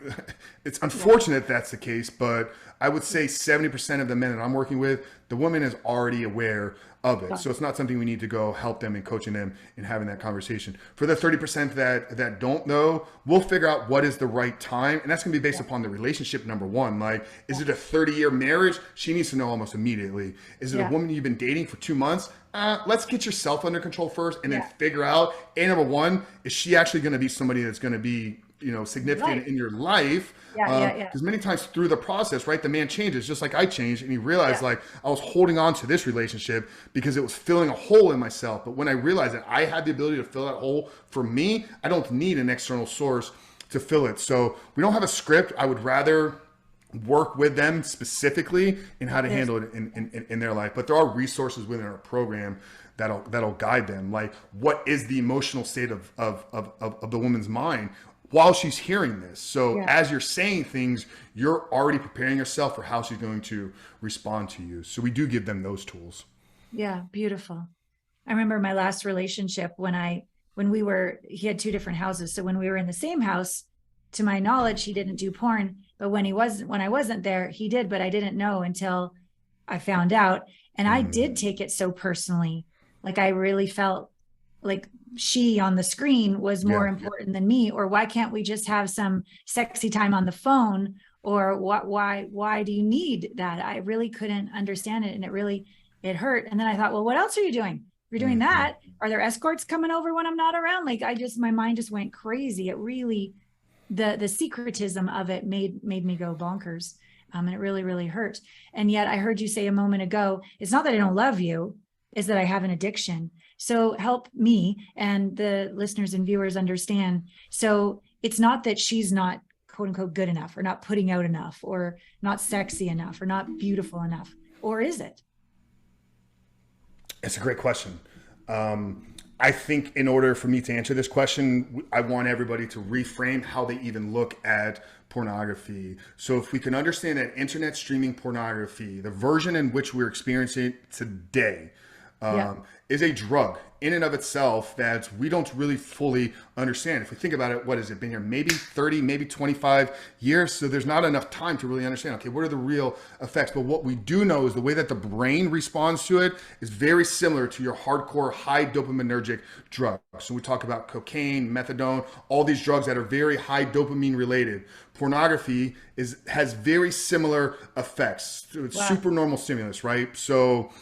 it's unfortunate that's the case, but I would say 70% of the men that I'm working with, the woman is already aware of it. So it's not something we need to go help them and coaching them and having that conversation. For the 30% that don't know, we'll figure out what is the right time. And that's going to be based upon the relationship, number one. Like, is it a 30-year marriage? She needs to know almost immediately. Is it a woman you've been dating for 2 months? Let's get yourself under control first, and then figure out, number one, is she actually going to be somebody that's going to be, significant in your life? Because many times through the process, right, the man changes, just like I changed, and he realized like I was holding on to this relationship because it was filling a hole in myself. But when I realized that I had the ability to fill that hole for me, I don't need an external source to fill it. So we don't have a script. I would rather work with them specifically in how to handle it in their life. But there are resources within our program that'll guide them. Like, what is the emotional state of the woman's mind while she's hearing this? So as you're saying things, you're already preparing yourself for how she's going to respond to you. So we do give them those tools. Yeah, beautiful. I remember my last relationship he had 2 different houses. So when we were in the same house, to my knowledge, he didn't do porn, but when I wasn't there, he did, but I didn't know until I found out. And I did take it so personally. Like, I really felt like she on the screen was more important than me. Or why can't we just have some sexy time on the phone? Or why do you need that? I really couldn't understand it. And it hurt. And then I thought, well, what else are you doing? If you're doing that, are there escorts coming over when I'm not around? Like, my mind just went crazy. It really, the secretism of it made me go bonkers. And it really, really hurt. And yet I heard you say a moment ago, it's not that I don't love you, it's that I have an addiction. So help me and the listeners and viewers understand. So it's not that she's not quote unquote good enough, or not putting out enough, or not sexy enough, or not beautiful enough, or is it? It's a great question. I think in order for me to answer this question, I want everybody to reframe how they even look at pornography. So if we can understand that internet streaming pornography, the version in which we're experiencing today, is a drug in and of itself that we don't really fully understand. If we think about it, what has it been here? Maybe 30, maybe 25 years. So there's not enough time to really understand, okay, what are the real effects? But what we do know is the way that the brain responds to it is very similar to your hardcore high dopaminergic drugs. So we talk about cocaine, methadone, all these drugs that are very high dopamine related. Pornography has very similar effects. It's super normal stimulus, right? So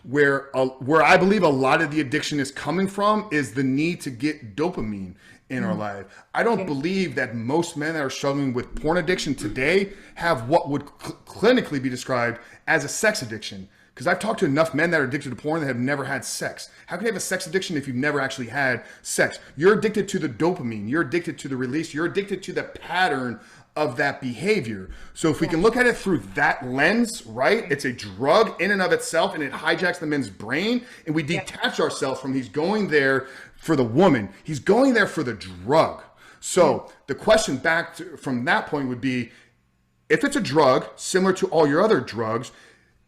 where I believe a lot of the addiction is coming from is the need to get dopamine in our life. I don't believe that most men that are struggling with porn addiction today have what would clinically be described as a sex addiction. Because I've talked to enough men that are addicted to porn that have never had sex. How can you have a sex addiction if you've never actually had sex? You're addicted to the dopamine. You're addicted to the release. You're addicted to the pattern of that behavior. So if we can look at it through that lens, right? It's a drug in and of itself, and it hijacks the man's brain, and we detach ourselves from he's going there for the woman. He's going there for the drug. So the question from that point would be, if it's a drug similar to all your other drugs,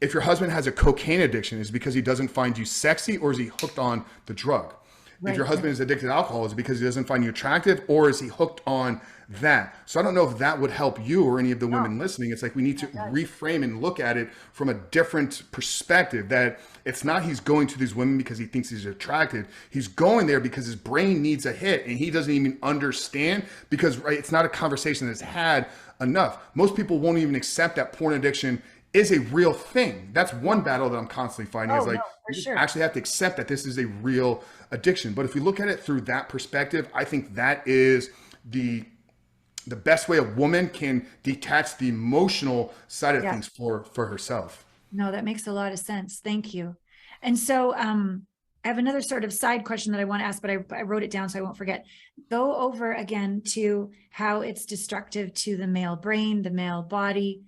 if your husband has a cocaine addiction, is it because he doesn't find you sexy, or is he hooked on the drug? If your husband is addicted to alcohol, is it because he doesn't find you attractive, or is he hooked on that? So I don't know if that would help you or any of the women listening. It's like we need to reframe and look at it from a different perspective, that it's not he's going to these women because he thinks he's attracted. He's going there because his brain needs a hit, and he doesn't even understand, because it's not a conversation that's had enough. Most people won't even accept that porn addiction is a real thing. That's one battle that I'm constantly fighting. You actually have to accept that this is a real addiction. But if we look at it through that perspective, I think that is the the best way a woman can detach the emotional side of Yeah. things for herself. No, that makes a lot of sense. Thank you. And so I have another sort of side question that I want to ask, but I wrote it down so I won't forget. Go over again to how it's destructive to the male brain, the male body,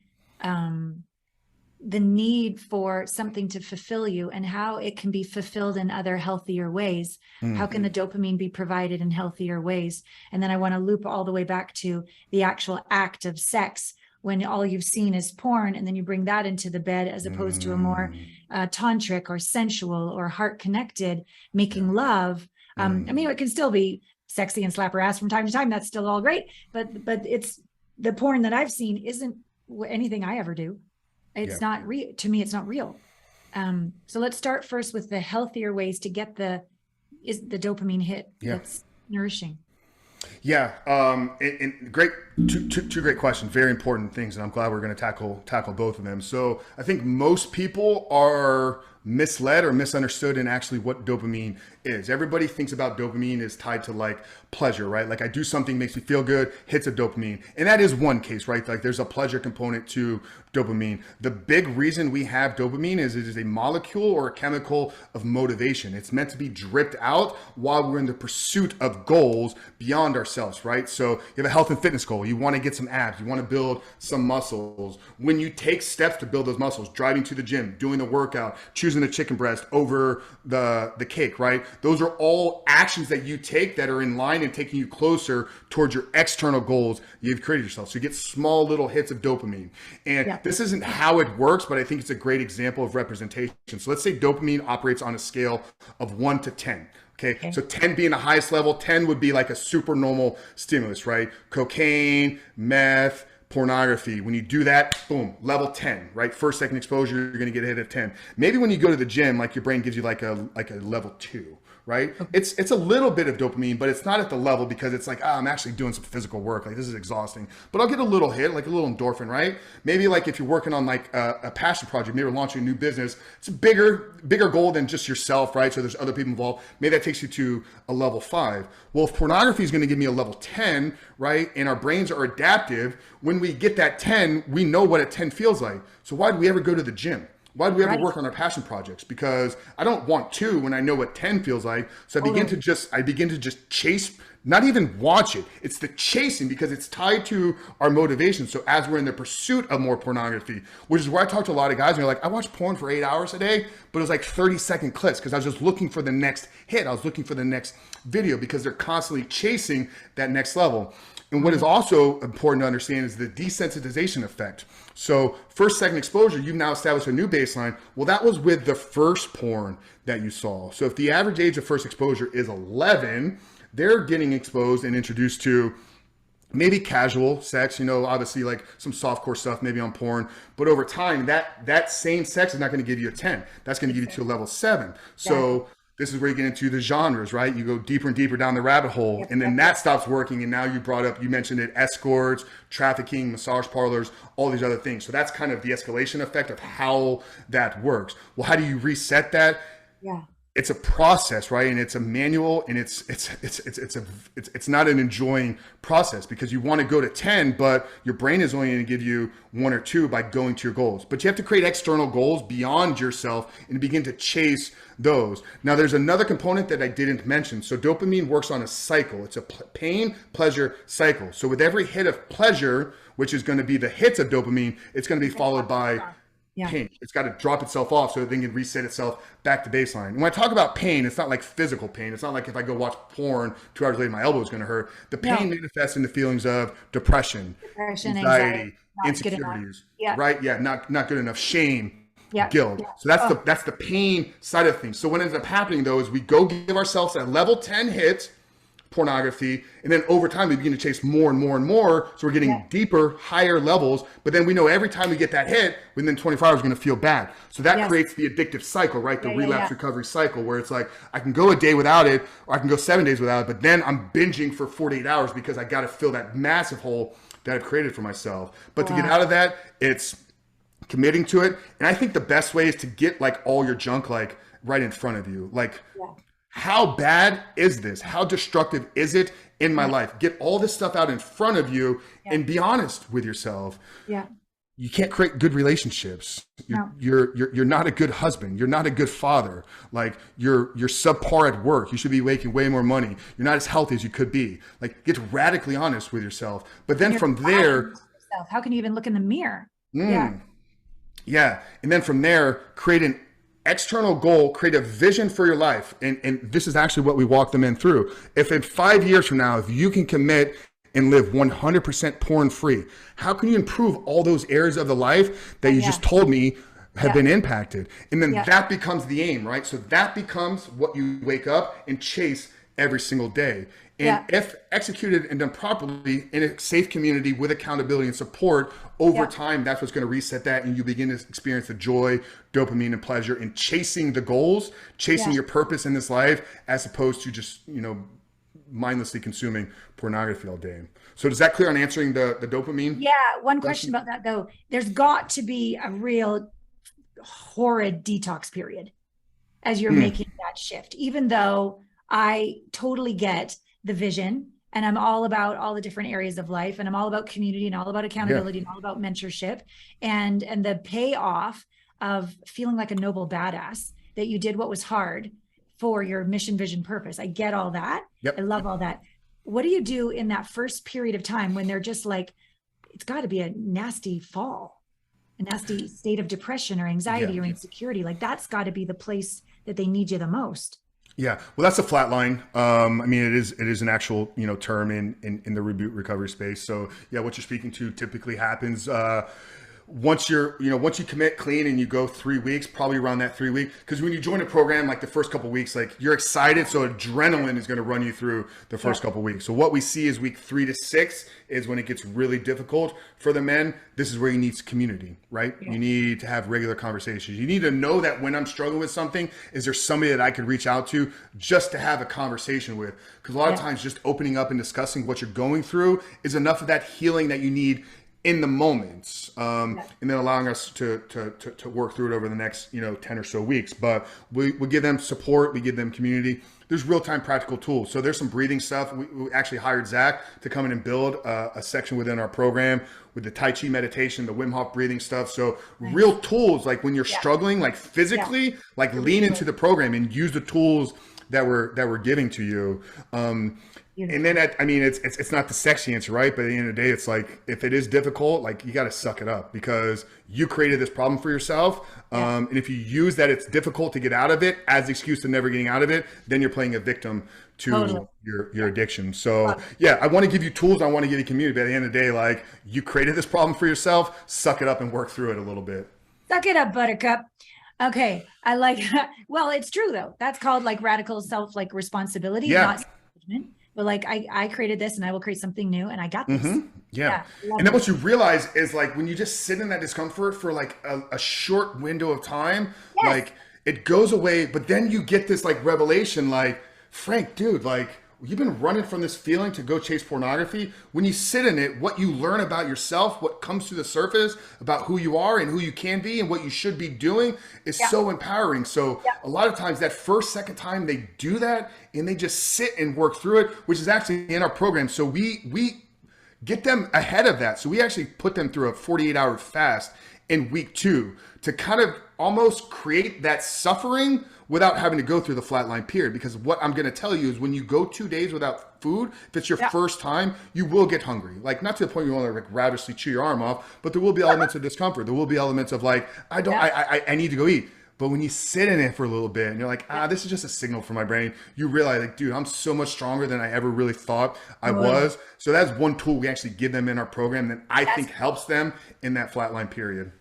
the need for something to fulfill you, and how it can be fulfilled in other healthier ways. How can the dopamine be provided in healthier ways? And then I want to loop all the way back to the actual act of sex, when all you've seen is porn, and then you bring that into the bed as opposed to a more tantric or sensual or heart connected making love. I mean, it can still be sexy and slap her ass from time to time. That's still all great, but it's the porn that I've seen isn't anything I ever do. It's not real to me. It's not real. So let's start first with the healthier ways to get the dopamine hit that's nourishing. Yeah, and great, two great questions, very important things, and I'm glad we're going to tackle both of them. So I think most people are misled or misunderstood in actually what dopamine is. Everybody thinks about dopamine is tied to like pleasure, right? Like I do something, makes me feel good, hits of dopamine. And that is one case, right? Like there's a pleasure component to dopamine. The big reason we have dopamine is it is a molecule or a chemical of motivation. It's meant to be dripped out while we're in the pursuit of goals beyond ourselves, right? So you have a health and fitness goal. You want to get some abs. You want to build some muscles. When you take steps to build those muscles, driving to the gym, doing the workout, choosing the chicken breast over the cake, right? Those are all actions that you take that are in line and taking you closer towards your external goals you've created yourself. So you get small little hits of dopamine. And this isn't how it works, but I think it's a great example of representation. So let's say dopamine operates on a scale of 1 to 10. Okay. So 10 being the highest level, 10 would be like a super normal stimulus, right? Cocaine, meth, pornography. When you do that, boom, level 10, right? First, second exposure, you're going to get a hit of 10. Maybe when you go to the gym, like your brain gives you like a level 2, right? It's a little bit of dopamine, but it's not at the level because it's like, I'm actually doing some physical work. Like this is exhausting, but I'll get a little hit, like a little endorphin, right? Maybe like if you're working on like a passion project, maybe you're launching a new business, it's a bigger goal than just yourself, right? So there's other people involved. Maybe that takes you to a level 5. Well, if pornography is going to give me a level 10, right? And our brains are adaptive. When we get that 10, we know what a 10 feels like. So why do we ever go to the gym? Why do we ever work on our passion projects? Because I don't want to when I know what 10 feels like. So I begin to just chase, not even watch it. It's the chasing because it's tied to our motivation. So as we're in the pursuit of more pornography, which is where I talk to a lot of guys and they're like, I watch porn for 8 hours a day, but it was like 30-second clips because I was just looking for the next hit. I was looking for the next video because they're constantly chasing that next level. And what is also important to understand is the desensitization effect. So first, second exposure, you've now established a new baseline. Well, that was with the first porn that you saw. So if the average age of first exposure is 11, they're getting exposed and introduced to maybe casual sex, obviously like some softcore stuff, maybe on porn. But over time, that same sex is not going to give you a 10. That's going to give you to a level 7. So this is where you get into the genres, right? You go deeper and deeper down the rabbit hole, and then that stops working. And now you mentioned it, escorts, trafficking, massage parlors, all these other things. So that's kind of the escalation effect of how that works. Well, how do you reset that? Yeah. It's a process, right? And it's a manual, and it's not an enjoying process because you want to go to 10, but your brain is only going to give you 1 or 2 by going to your goals. But you have to create external goals beyond yourself and begin to chase those. Now, there's another component that I didn't mention. So dopamine works on a cycle. It's a pain, pleasure cycle. So with every hit of pleasure, which is going to be the hits of dopamine, it's going to be followed by pain. It's got to drop itself off so that it can reset itself back to baseline. And when I talk about pain, it's not like physical pain. It's not like if I go watch porn 2 hours later, my elbow is going to hurt. The pain manifests in the feelings of depression, anxiety, insecurities, right? Yeah, not good enough, shame, guilt. So that's the pain side of things. So what ends up happening though is we go give ourselves a level 10 hit, pornography, and then over time we begin to chase more and more and more, so we're getting deeper, higher levels, but then we know every time we get that hit within 24 hours we're going to feel bad. So that creates the addictive cycle, right? The relapse recovery cycle, where it's like I can go a day without it or I can go 7 days without it, but then I'm binging for 48 hours because I got to fill that massive hole that I've created for myself. But to get out of that, it's committing to it. And I think the best way is to get like all your junk like right in front of you. Like How bad is this? How destructive is it in my life? Get all this stuff out in front of you and be honest with yourself. Yeah. You can't create good relationships. You're not a good husband. You're not a good father. Like you're subpar at work. You should be making way more money. You're not as healthy as you could be. Like get radically honest with yourself. But then from there, how can you even look in the mirror? Yeah. And then from there, create an external goal, create a vision for your life. And this is actually what we walk them in through. If in 5 years from now, if you can commit and live 100% porn free, how can you improve all those areas of the life that you just told me have been impacted? And then that becomes the aim, right? So that becomes what you wake up and chase every single day. And if executed and done properly in a safe community with accountability and support over time, that's what's going to reset that. And you begin to experience the joy, dopamine, and pleasure in chasing the goals, chasing your purpose in this life, as opposed to just, mindlessly consuming pornography all day. So does that clear on answering the dopamine? Yeah. One question about that though. There's got to be a real horrid detox period as you're making that shift, even though I totally get the vision and I'm all about all the different areas of life, and I'm all about community and all about accountability and all about mentorship and the payoff of feeling like a noble badass that you did what was hard for your mission, vision, purpose. I get all that. I love all that. What do you do in that first period of time when they're just like, it's got to be a nasty fall, a nasty state of depression or anxiety or insecurity? Like that's got to be the place that they need you the most. Yeah, well, that's a flat line. I mean, it is an actual term in the reboot recovery space. So yeah, what you're speaking to typically happens once you commit clean and you go 3 weeks, probably around that 3 week. Because when you join a program, like the first couple of weeks, like you're excited, so adrenaline is going to run you through the first couple of weeks. So what we see is week 3 to 6 is when it gets really difficult for the men. This is where you need community, right? You need to have regular conversations. You need to know that when I'm struggling with something, is there somebody that I could reach out to just to have a conversation with? Because a lot of times just opening up and discussing what you're going through is enough of that healing that you need in the moments, and then allowing us to work through it over the next 10 or so weeks. But we give them support, we give them community. There's real-time practical tools. So there's some breathing stuff. We actually hired Zach to come in and build a section within our program with the Tai Chi meditation, the Wim Hof breathing stuff. So real tools, like when you're struggling, like physically, like lean into the program and use the tools that we're giving to you. And then it's not the sexy answer, right? But at the end of the day, it's like, if it is difficult, like you got to suck it up because you created this problem for yourself. And if you use that it's difficult to get out of it as the excuse to never getting out of it, then you're playing a victim to your addiction. So yeah, I want to give you tools. I want to give you community. But at the end of the day, like you created this problem for yourself, suck it up and work through it a little bit. Suck it up, buttercup. Okay. I like that. Well, it's true though. That's called like radical self, like responsibility, not self-judgment. But like, I created this and I will create something new and I got this. Yeah. And then what you realize is like, when you just sit in that discomfort for like a short window of time, like it goes away, but then you get this like revelation, like, Frank, dude, like you've been running from this feeling to go chase pornography. When you sit in it, what you learn about yourself, what comes to the surface about who you are and who you can be and what you should be doing is so empowering. So a lot of times that first, second time they do that and they just sit and work through it, which is actually in our program. So we get them ahead of that. So we actually put them through a 48-hour fast in week 2 to kind of almost create that suffering without having to go through the flatline period. Because what I'm going to tell you is when you go 2 days without food, if it's your first time, you will get hungry. Like not to the point you want to like ravenously chew your arm off, but there will be elements of discomfort. There will be elements of like, I need to go eat. But when you sit in it for a little bit and you're like, this is just a signal for my brain, you realize like, dude, I'm so much stronger than I ever really thought I was. So that's one tool we actually give them in our program that I think helps them in that flatline period.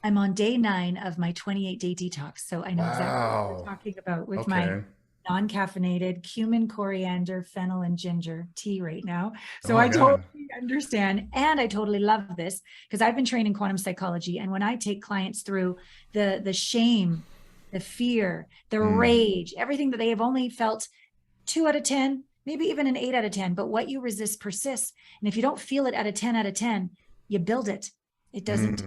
I'm on day 9 of my 28-day detox. So I know exactly what we're talking about with my non-caffeinated cumin, coriander, fennel, and ginger tea right now. So I totally understand. And I totally love this because I've been trained in quantum psychology. And when I take clients through the shame, the fear, the rage, everything that they have only felt 2 out of 10, maybe even an 8 out of 10, but what you resist persists. And if you don't feel it at a 10 out of 10, you build it. It doesn't.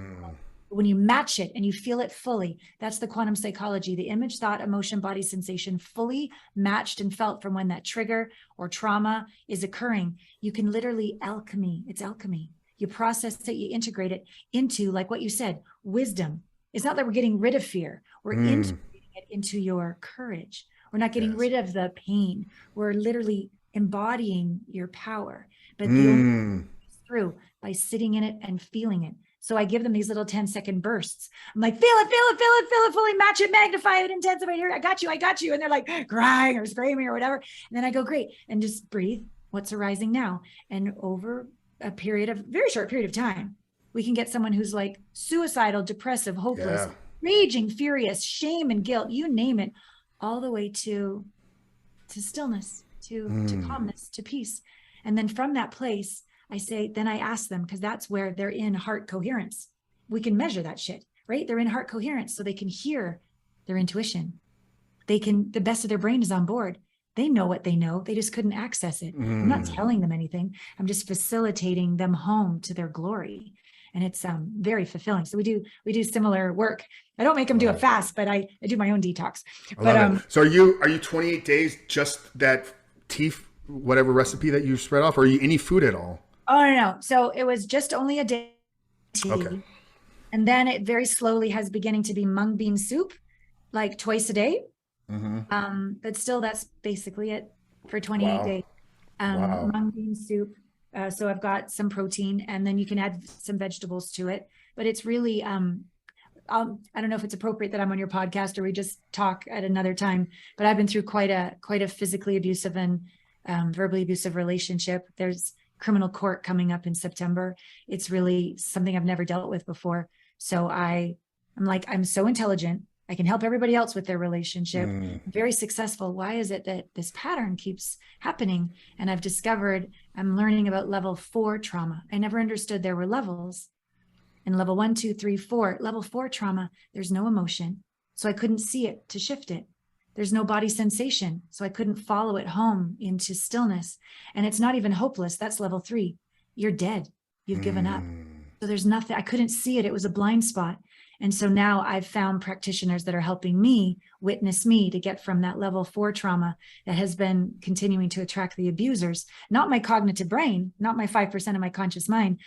When you match it and you feel it fully, that's the quantum psychology, the image, thought, emotion, body sensation fully matched and felt from when that trigger or trauma is occurring. You can literally alchemy. It's alchemy. You process it, you integrate it into, like what you said, wisdom. It's not that we're getting rid of fear. We're integrating it into your courage. We're not getting rid of the pain. We're literally embodying your power. But the only way through by sitting in it and feeling it. So I give them these little 10-second bursts. I'm like, feel it, feel it, feel it, feel it, fully match it, magnify it, intensify it. Here, I got you, I got you. And they're like crying or screaming or whatever. And then I go, great. And just breathe. What's arising now? And over a very short period of time, we can get someone who's like suicidal, depressive, hopeless, raging, furious, shame and guilt, you name it, all the way to stillness, to calmness, to peace. And then from that place, then I ask them, because that's where they're in heart coherence. We can measure that shit, right? They're in heart coherence, so they can hear their intuition. The best of their brain is on board. They know what they know. They just couldn't access it. I'm not telling them anything. I'm just facilitating them home to their glory. And it's very fulfilling. So we do similar work. I don't make them do it fast, but I do my own detox. So are you 28 days just that tea, whatever recipe that you spread off, or are you any food at all? Oh, no. So it was just only a day tea. Okay. And then it very slowly has beginning to be mung bean soup, like twice a day. But still, that's basically it for 28 days. Mung bean soup. So I've got some protein, and then you can add some vegetables to it. But it's really, I don't know if it's appropriate that I'm on your podcast or we just talk at another time, but I've been through quite a physically abusive and verbally abusive relationship. There's criminal court coming up in September. It's really something I've never dealt with before. So I'm so intelligent. I can help everybody else with their relationship. Very successful. Why is it that this pattern keeps happening? And I've discovered I'm learning about level 4 trauma. I never understood there were levels. And level 1, 2, 3, 4, level 4 trauma, there's no emotion. So I couldn't see it to shift it. There's no body sensation. So I couldn't follow it home into stillness. And it's not even hopeless. That's level 3. You're dead. You've given up. So there's nothing, I couldn't see it. It was a blind spot. And so now I've found practitioners that are helping me witness me to get from that level 4 trauma that has been continuing to attract the abusers, not my cognitive brain, not my 5% of my conscious mind.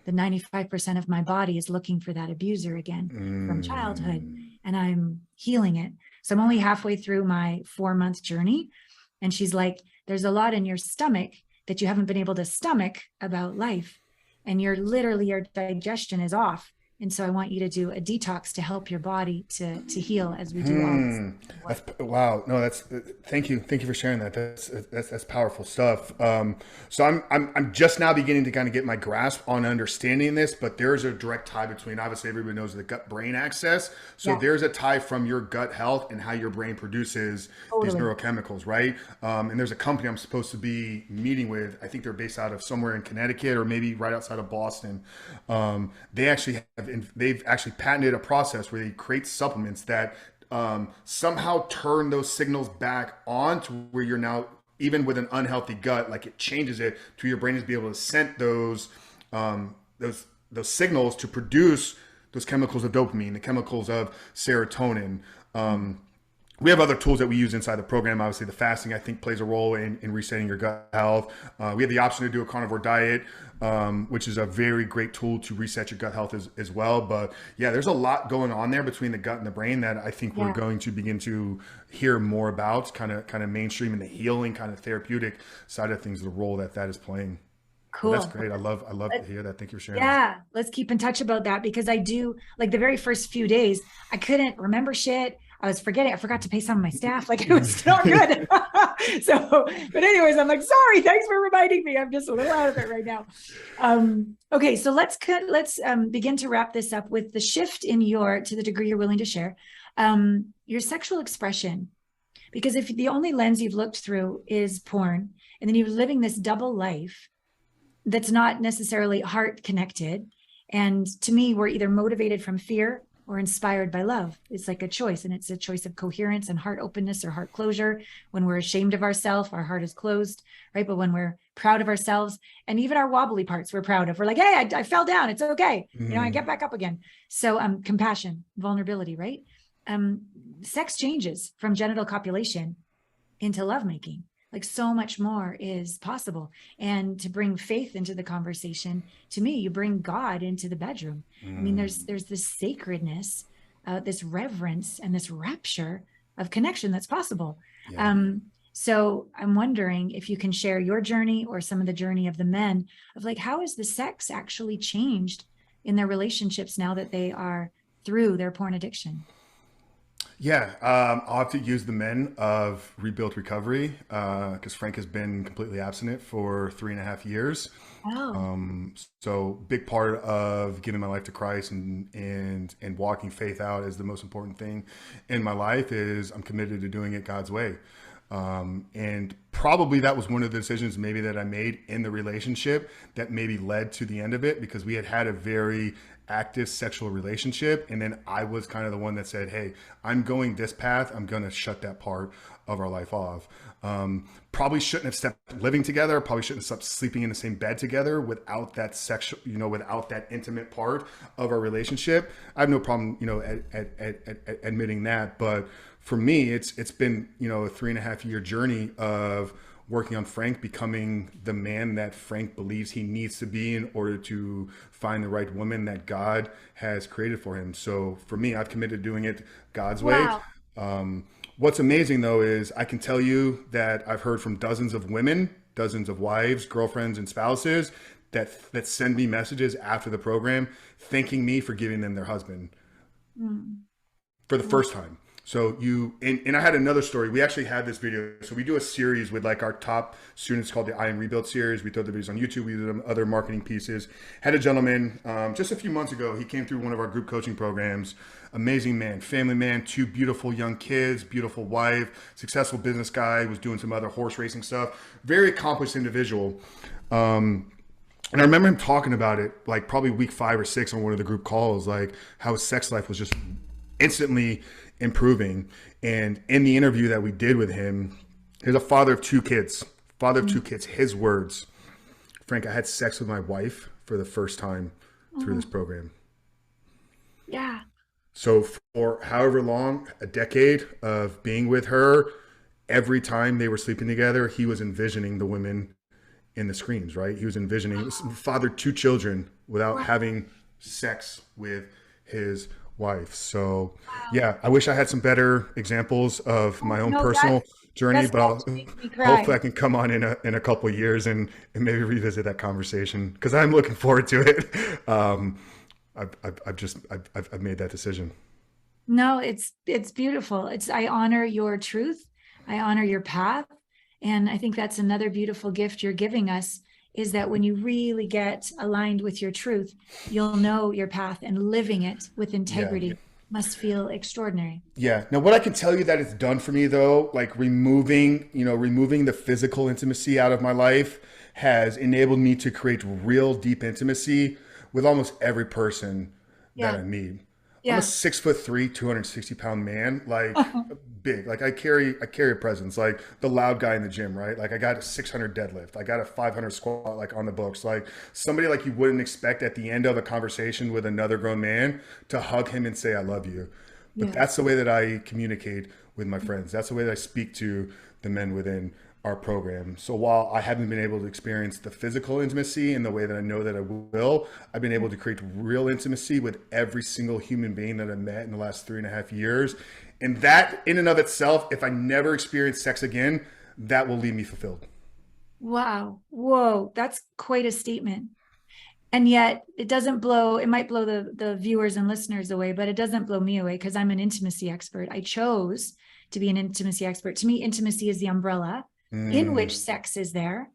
The 95% of my body is looking for that abuser again from childhood, and I'm healing it. So I'm only halfway through my 4-month journey. And she's like, there's a lot in your stomach that you haven't been able to stomach about life. And your digestion is off. And so I want you to do a detox to help your body to heal as we do all this. Wow. No, thank you. Thank you for sharing that. That's powerful stuff. So I'm just now beginning to kind of get my grasp on understanding this, but there's a direct tie between, obviously everybody knows the gut brain axis. So there's a tie from your gut health and how your brain produces these neurochemicals, right? And there's a company I'm supposed to be meeting with. I think they're based out of somewhere in Connecticut or maybe right outside of Boston. They've actually patented a process where they create supplements that somehow turn those signals back on to where you're now, even with an unhealthy gut, like it changes it to your brain to be able to send those signals to produce those chemicals of dopamine, the chemicals of serotonin. We have other tools that we use inside the program. Obviously, the fasting, I think, plays a role in resetting your gut health. We have the option to do a carnivore diet, which is a very great tool to reset your gut health as well. But yeah, there's a lot going on there between the gut and the brain that I think we're going to begin to hear more about, kind of mainstream and the healing, kind of therapeutic side of things, the role that is playing. Cool. Well, that's great. I love to hear that. Thank you for sharing. Yeah, let's keep in touch about that, because I do, like, the very first few days, I couldn't remember shit. I was forgetting. I forgot to pay some of my staff. Like, it was not good. But anyways, I'm like, sorry, thanks for reminding me. I'm just a little out of it right now. Okay, so let's begin to wrap this up with the shift in to the degree you're willing to share, your sexual expression. Because if the only lens you've looked through is porn, and then you're living this double life that's not necessarily heart connected. And to me, we're either motivated from fear or inspired by love. It's like a choice, and it's a choice of coherence and heart openness or heart closure. When we're ashamed of ourselves, our heart is closed, right? But when we're proud of ourselves, and even our wobbly parts we're proud of. We're like, hey, I fell down. It's okay. I get back up again. So compassion, vulnerability, right? Sex changes from genital copulation into lovemaking. Like so much more is possible. And to bring faith into the conversation, to me, you bring God into the bedroom. I mean, there's this sacredness, this reverence, and this rapture of connection that's possible. Yeah. So I'm wondering if you can share your journey or some of the journey of the men of like, how has the sex actually changed in their relationships now that they are through their porn addiction? Yeah, I'll have to use the men of Rebuilt Recovery because Frank has been completely abstinent for 3.5 years. Oh, So big part of giving my life to Christ and walking faith out is the most important thing in my life is I'm committed to doing it God's way. And probably that was one of the decisions maybe that I made in the relationship that maybe led to the end of it because we had a very active sexual relationship. And then I was kind of the one that said, hey, I'm going this path. I'm going to shut that part of our life off. Probably shouldn't have stopped living together. Probably shouldn't have stopped sleeping in the same bed together without that sexual, without that intimate part of our relationship. I have no problem, at admitting that. But for me, it's been, a 3.5 year journey of working on Frank becoming the man that Frank believes he needs to be in order to find the right woman that God has created for him. So for me, I've committed to doing it God's way. wow. What's amazing though is I can tell you that I've heard from dozens of women, dozens of wives, girlfriends, and spouses that send me messages after the program thanking me for giving them their husband for the first time. So and I had another story. We actually had this video. So we do a series with like our top students called the I Am Rebuilt series. We throw the videos on YouTube. We do them other marketing pieces. Had a gentleman just a few months ago. He came through one of our group coaching programs. Amazing man, family man, 2 beautiful young kids, beautiful wife, successful business guy, was doing some other horse racing stuff. Very accomplished individual. And I remember him talking about it like probably week 5 or 6 on one of the group calls, like how his sex life was just instantly improving. And in the interview that we did with him, he's a father of 2 kids. His words, Frank, I had sex with my wife for the first time through this program. Yeah. So for however long, a decade of being with her, every time they were sleeping together, he was envisioning the women in the screens, right? He was envisioning, fathered 2 children without having sex with his wife. So yeah, I wish I had some better examples of my own personal journey, but hopefully I can come on in a couple of years and maybe revisit that conversation because I'm looking forward to it. I've made that decision. No, it's beautiful. I honor your truth. I honor your path. And I think that's another beautiful gift you're giving us is that when you really get aligned with your truth, you'll know your path, and living it with integrity must feel extraordinary. Yeah. Now, what I can tell you that it's done for me though, like removing the physical intimacy out of my life has enabled me to create real deep intimacy with almost every person that I meet. I'm a 6'3", 260-pound man, like big. Like I carry a presence, like the loud guy in the gym, right? Like I got a 600 deadlift, I got a 500 squat, like on the books, like somebody like you wouldn't expect at the end of a conversation with another grown man to hug him and say, I love you. But that's the way that I communicate with my friends. That's the way that I speak to the men within our program. So while I haven't been able to experience the physical intimacy in the way that I know that I will, I've been able to create real intimacy with every single human being that I've met in the last 3.5 years. And that in and of itself, if I never experience sex again, that will leave me fulfilled. Wow. Whoa. That's quite a statement. And yet it might blow the viewers and listeners away, but it doesn't blow me away because I'm an intimacy expert. I chose to be an intimacy expert. To me, intimacy is the umbrella in which sex is there,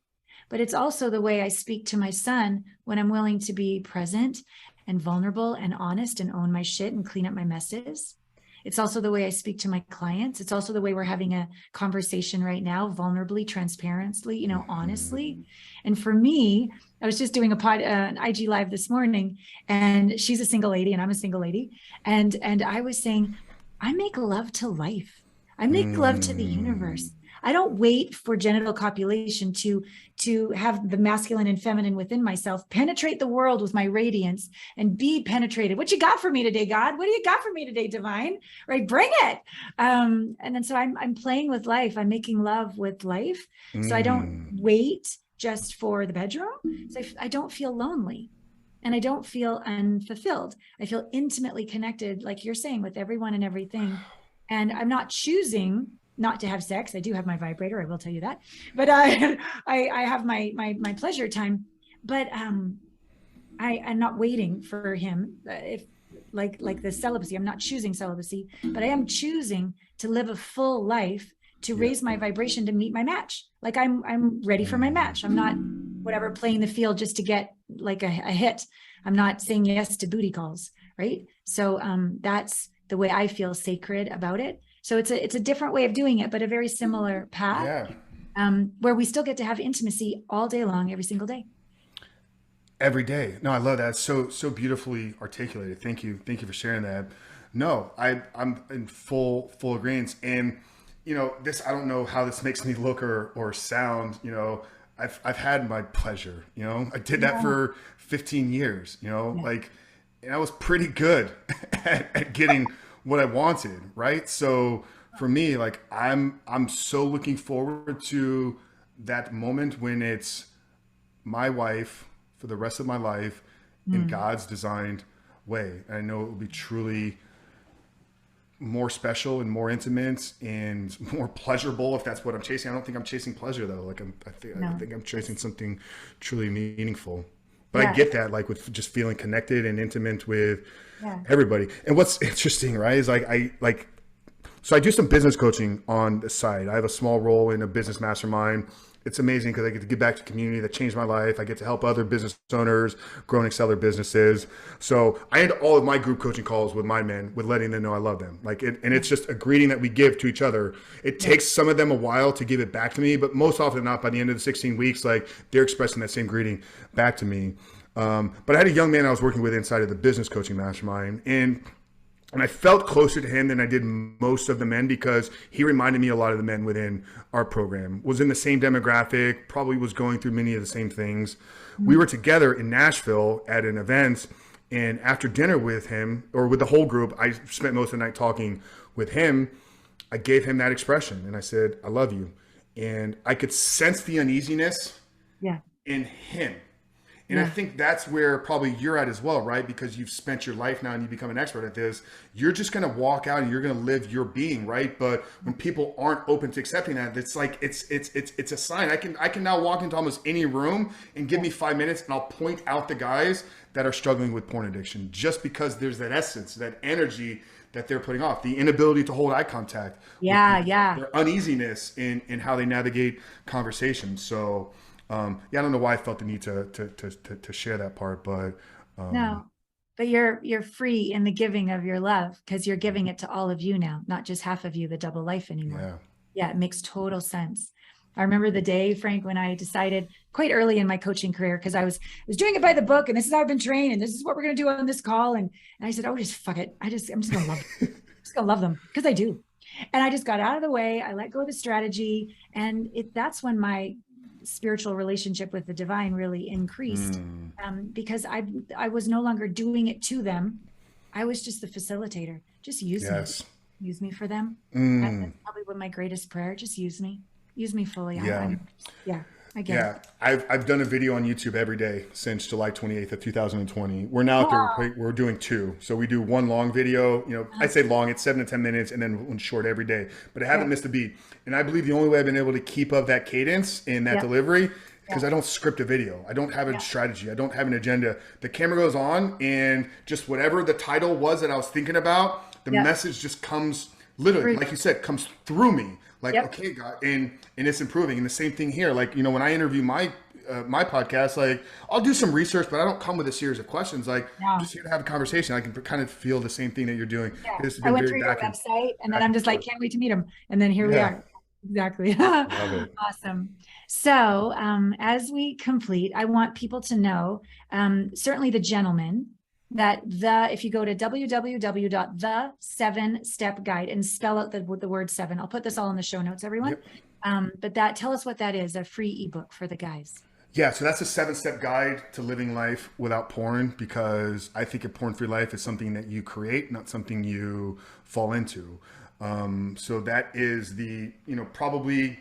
but it's also the way I speak to my son when I'm willing to be present and vulnerable and honest and own my shit and clean up my messes. It's also the way I speak to my clients. It's also the way we're having a conversation right now, vulnerably, transparently, honestly. And for me, I was just doing an IG live this morning, and she's a single lady and I'm a single lady. And I was saying, I make love to life. I make love to the universe. I don't wait for genital copulation to have the masculine and feminine within myself penetrate the world with my radiance and be penetrated. What you got for me today, God? What do you got for me today, divine? Right? Bring it. And then so I'm playing with life. I'm making love with life. So I don't wait just for the bedroom. So I don't feel lonely. And I don't feel unfulfilled. I feel intimately connected, like you're saying, with everyone and everything. And I'm not choosing not to have sex. I do have my vibrator, I will tell you that. But I have my pleasure time. But I'm not waiting for him. If like the celibacy, I'm not choosing celibacy, but I am choosing to live a full life, to raise my vibration, to meet my match. Like I'm ready for my match. I'm not whatever playing the field just to get like a hit. I'm not saying yes to booty calls, right? So that's the way I feel sacred about it. So it's a different way of doing it, but a very similar path. Where we still get to have intimacy all day long, every single day. Every day. No, I love that. So beautifully articulated. Thank you for sharing that. No, I'm in full agreement. And this, I don't know how this makes me look or sound. I've had my pleasure. I did that for 15 years. And I was pretty good at getting what I wanted. Right. So for me, like I'm so looking forward to that moment when it's my wife for the rest of my life in God's designed way. And I know it will be truly more special and more intimate and more pleasurable if that's what I'm chasing. I don't think I'm chasing pleasure though. Like I think I'm chasing something truly meaningful. But I get that, like with just feeling connected and intimate with everybody. And what's interesting, right, is so I do some business coaching on the side. I have a small role in a business mastermind. It's amazing because I get to give back to the community that changed my life. I get to help other business owners grow and excel their businesses. So I end all of my group coaching calls with my men with letting them know I love them. And it's just a greeting that we give to each other. It takes some of them a while to give it back to me, but most often than not, by the end of the 16 weeks, like they're expressing that same greeting back to me. But I had a young man I was working with inside of the business coaching mastermind, and I felt closer to him than I did most of the men because he reminded me a lot of the men within our program, was in the same demographic, probably was going through many of the same things. We were together in Nashville at an event, and after dinner with him, or with the whole group, I spent most of the night talking with him. I gave him that expression and I said, I love you. And I could sense the uneasiness in him. And I think that's where probably you're at as well, right? Because you've spent your life now and you become an expert at this. You're just going to walk out and you're going to live your being, right? But when people aren't open to accepting that, it's like it's a sign. I can now walk into almost any room and give me 5 minutes and I'll point out the guys that are struggling with porn addiction, just because there's that essence, that energy that they're putting off, the inability to hold eye contact, their uneasiness in how they navigate conversations. So. I don't know why I felt the need to share that part, but no, but you're free in the giving of your love because you're giving it to all of you now, not just half of you, the double life anymore. Yeah, it makes total sense. I remember the day, Frank, when I decided quite early in my coaching career, because I was doing it by the book, and this is how I've been trained, and this is what we're going to do on this call, and I said, oh, just fuck it, I'm just going to love them. I'm just going to love them because I do, and I just got out of the way. I let go of the strategy, and that's when my spiritual relationship with the divine really increased, because I was no longer doing it to them. I was just the facilitator. Just use me for them. That's probably one of my greatest prayer. Just use me fully. I get it. I've done a video on YouTube every day since July 28th of 2020. We're now we're doing 2. So we do one long video, I say long, it's 7 to 10 minutes, and then one short every day, but I haven't missed a beat. And I believe the only way I've been able to keep up that cadence in that delivery, because I don't script a video. I don't have a strategy. I don't have an agenda. The camera goes on and just whatever the title was that I was thinking about, the message just comes literally, like you said, comes through me. Like, okay, God, and it's improving. And the same thing here. Like, when I interview my podcast, like I'll do some research, but I don't come with a series of questions. Like, I'm just here to have a conversation. I can kind of feel the same thing that you're doing. I went through your website, and then I'm just like, can't wait to meet him. And then here we are. Exactly. Love it. Awesome. So as we complete, I want people to know, certainly the gentleman, that if you go to www.the7step guide and spell out the word 7, I'll put this all in the show notes, everyone. But that, tell us what that is, a free ebook for the guys. Yeah, so that's a 7-step guide to living life without porn, because I think a porn-free life is something that you create, not something you fall into. So that is the, probably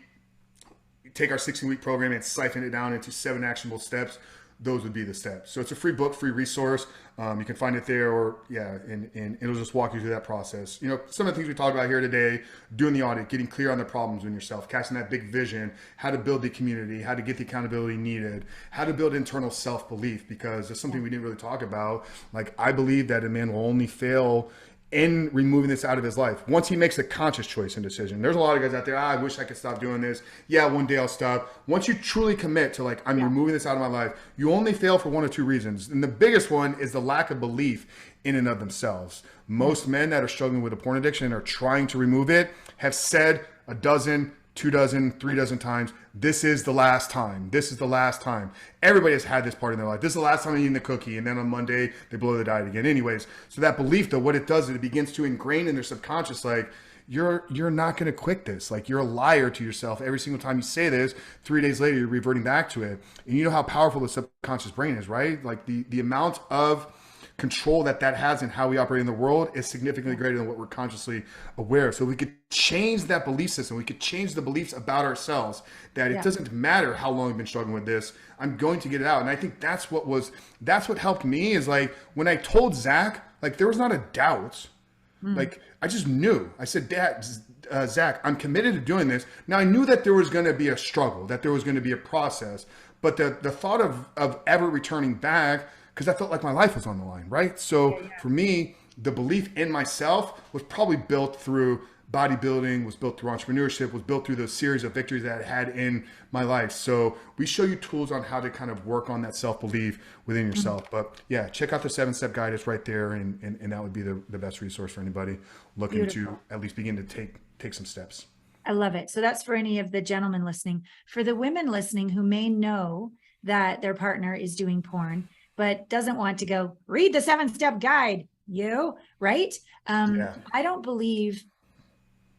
take our 16-week program and siphon it down into 7 actionable steps. Those would be the steps. So it's a free book, free resource. You can find it there, or and it'll just walk you through that process. Some of the things we talked about here today: doing the audit, getting clear on the problems in yourself, casting that big vision, how to build the community, how to get the accountability needed, how to build internal self-belief, because that's something we didn't really talk about. Like, I believe that a man will only fail in removing this out of his life once he makes a conscious choice and decision. There's a lot of guys out there, I wish I could stop doing this. Yeah, one day I'll stop. Once you truly commit to, like, I'm removing this out of my life, you only fail for 1 or 2 reasons. And the biggest one is the lack of belief in and of themselves. Most men that are struggling with a porn addiction or trying to remove it have said a dozen, 2 dozen, 3 dozen times, this is the last time. This is the last time. Everybody has had this part in their life. This is the last time I'm eating the cookie. And then on Monday, they blow the diet again. Anyways, so that belief, though, what it does is it begins to ingrain in their subconscious, like, you're not going to quit this. Like, you're a liar to yourself. Every single time you say this, 3 days later, you're reverting back to it. And you know how powerful the subconscious brain is, right? Like, the amount of control that has in how we operate in the world is significantly greater than what we're consciously aware of. So we could change that belief system. We could change the beliefs about ourselves that it doesn't matter how long we've been struggling with this. I'm going to get it out. And I think that's what helped me, is like, when I told Zach, like, there was not a doubt. Like, I just knew. I said, Dad, Zach, I'm committed to doing this. Now, I knew that there was going to be a struggle, that there was going to be a process, but the thought of ever returning back, because I felt like my life was on the line, right? So for me, the belief in myself was probably built through bodybuilding, was built through entrepreneurship, was built through those series of victories that I had in my life. So we show you tools on how to kind of work on that self-belief within yourself. But yeah, check out the 7-step guide. It's right there. And that would be the best resource for anybody looking to at least begin to take some steps. I love it. So that's for any of the gentlemen listening. For the women listening who may know that their partner is doing porn, but doesn't want to go read the 7-step guide, right? I don't believe,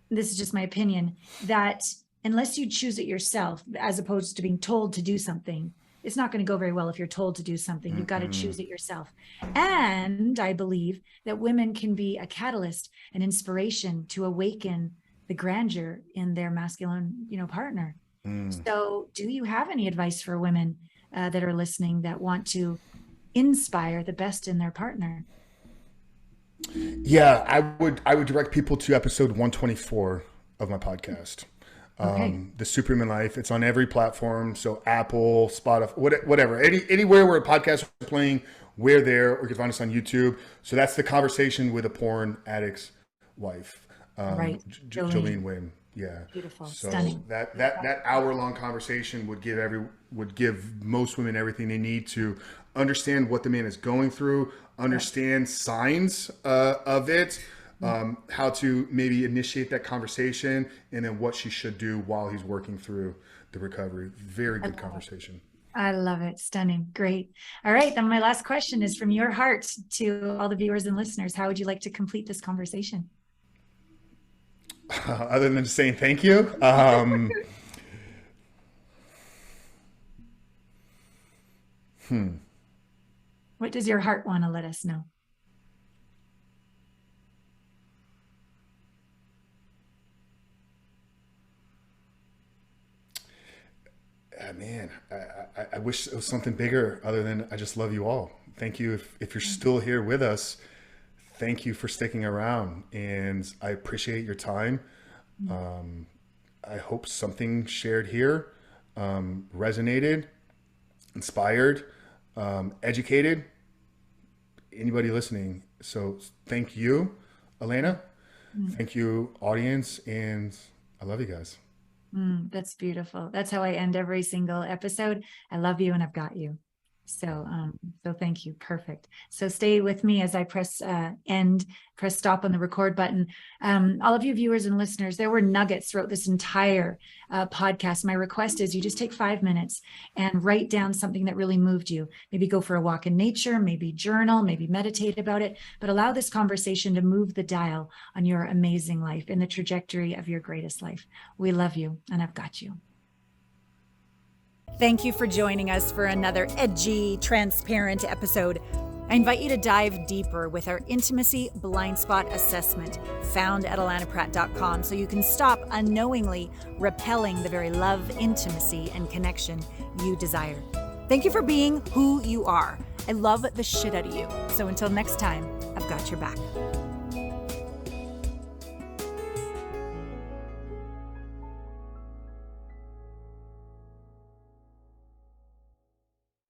this is just my opinion, that unless you choose it yourself, as opposed to being told to do something, it's not going to go very well if you're told to do something. You've got to choose it yourself. And I believe that women can be a catalyst, an inspiration to awaken the grandeur in their masculine, partner. So do you have any advice for women that are listening that want to inspire the best in their partner? Yeah, I would direct people to episode 124 of my podcast. The Superhuman Life. It's on every platform. So Apple, Spotify, whatever, anywhere where a podcast is playing, we're there, or you can find us on YouTube. So that's the conversation with a porn addict's wife, Right. Jolene Wynn. Yeah. Beautiful. So Stunning. that hour-long conversation would give most women everything they need to understand what the man is going through, understand signs of it, how to maybe initiate that conversation, and then what she should do while he's working through the recovery. Very good conversation. I love it. Stunning. Great. All right. Then my last question is from your heart to all the viewers and listeners. How would you like to complete this conversation? Other than just saying thank you. What does your heart want to let us know? Man, I wish it was something bigger other than I just love you all. Thank you. If you're still here with us, thank you for sticking around, and I appreciate your time. I hope something shared here resonated, inspired, educated anybody listening. So thank you, Elena. Thank you, audience, and I love you guys. That's beautiful. That's how I end every single episode. I love you and I've got you. So thank you. Perfect. So stay with me as I press stop on the record button. All of you viewers and listeners, there were nuggets throughout this entire podcast. My request is you just take 5 minutes and write down something that really moved you. Maybe go for a walk in nature, maybe journal, maybe meditate about it, but allow this conversation to move the dial on your amazing life in the trajectory of your greatest life. We love you, and I've got you. Thank you for joining us for another edgy, transparent episode. I invite you to dive deeper with our intimacy blind spot assessment found at alanapratt.com so you can stop unknowingly repelling the very love, intimacy, and connection you desire. Thank you for being who you are. I love the shit out of you. So until next time, I've got your back.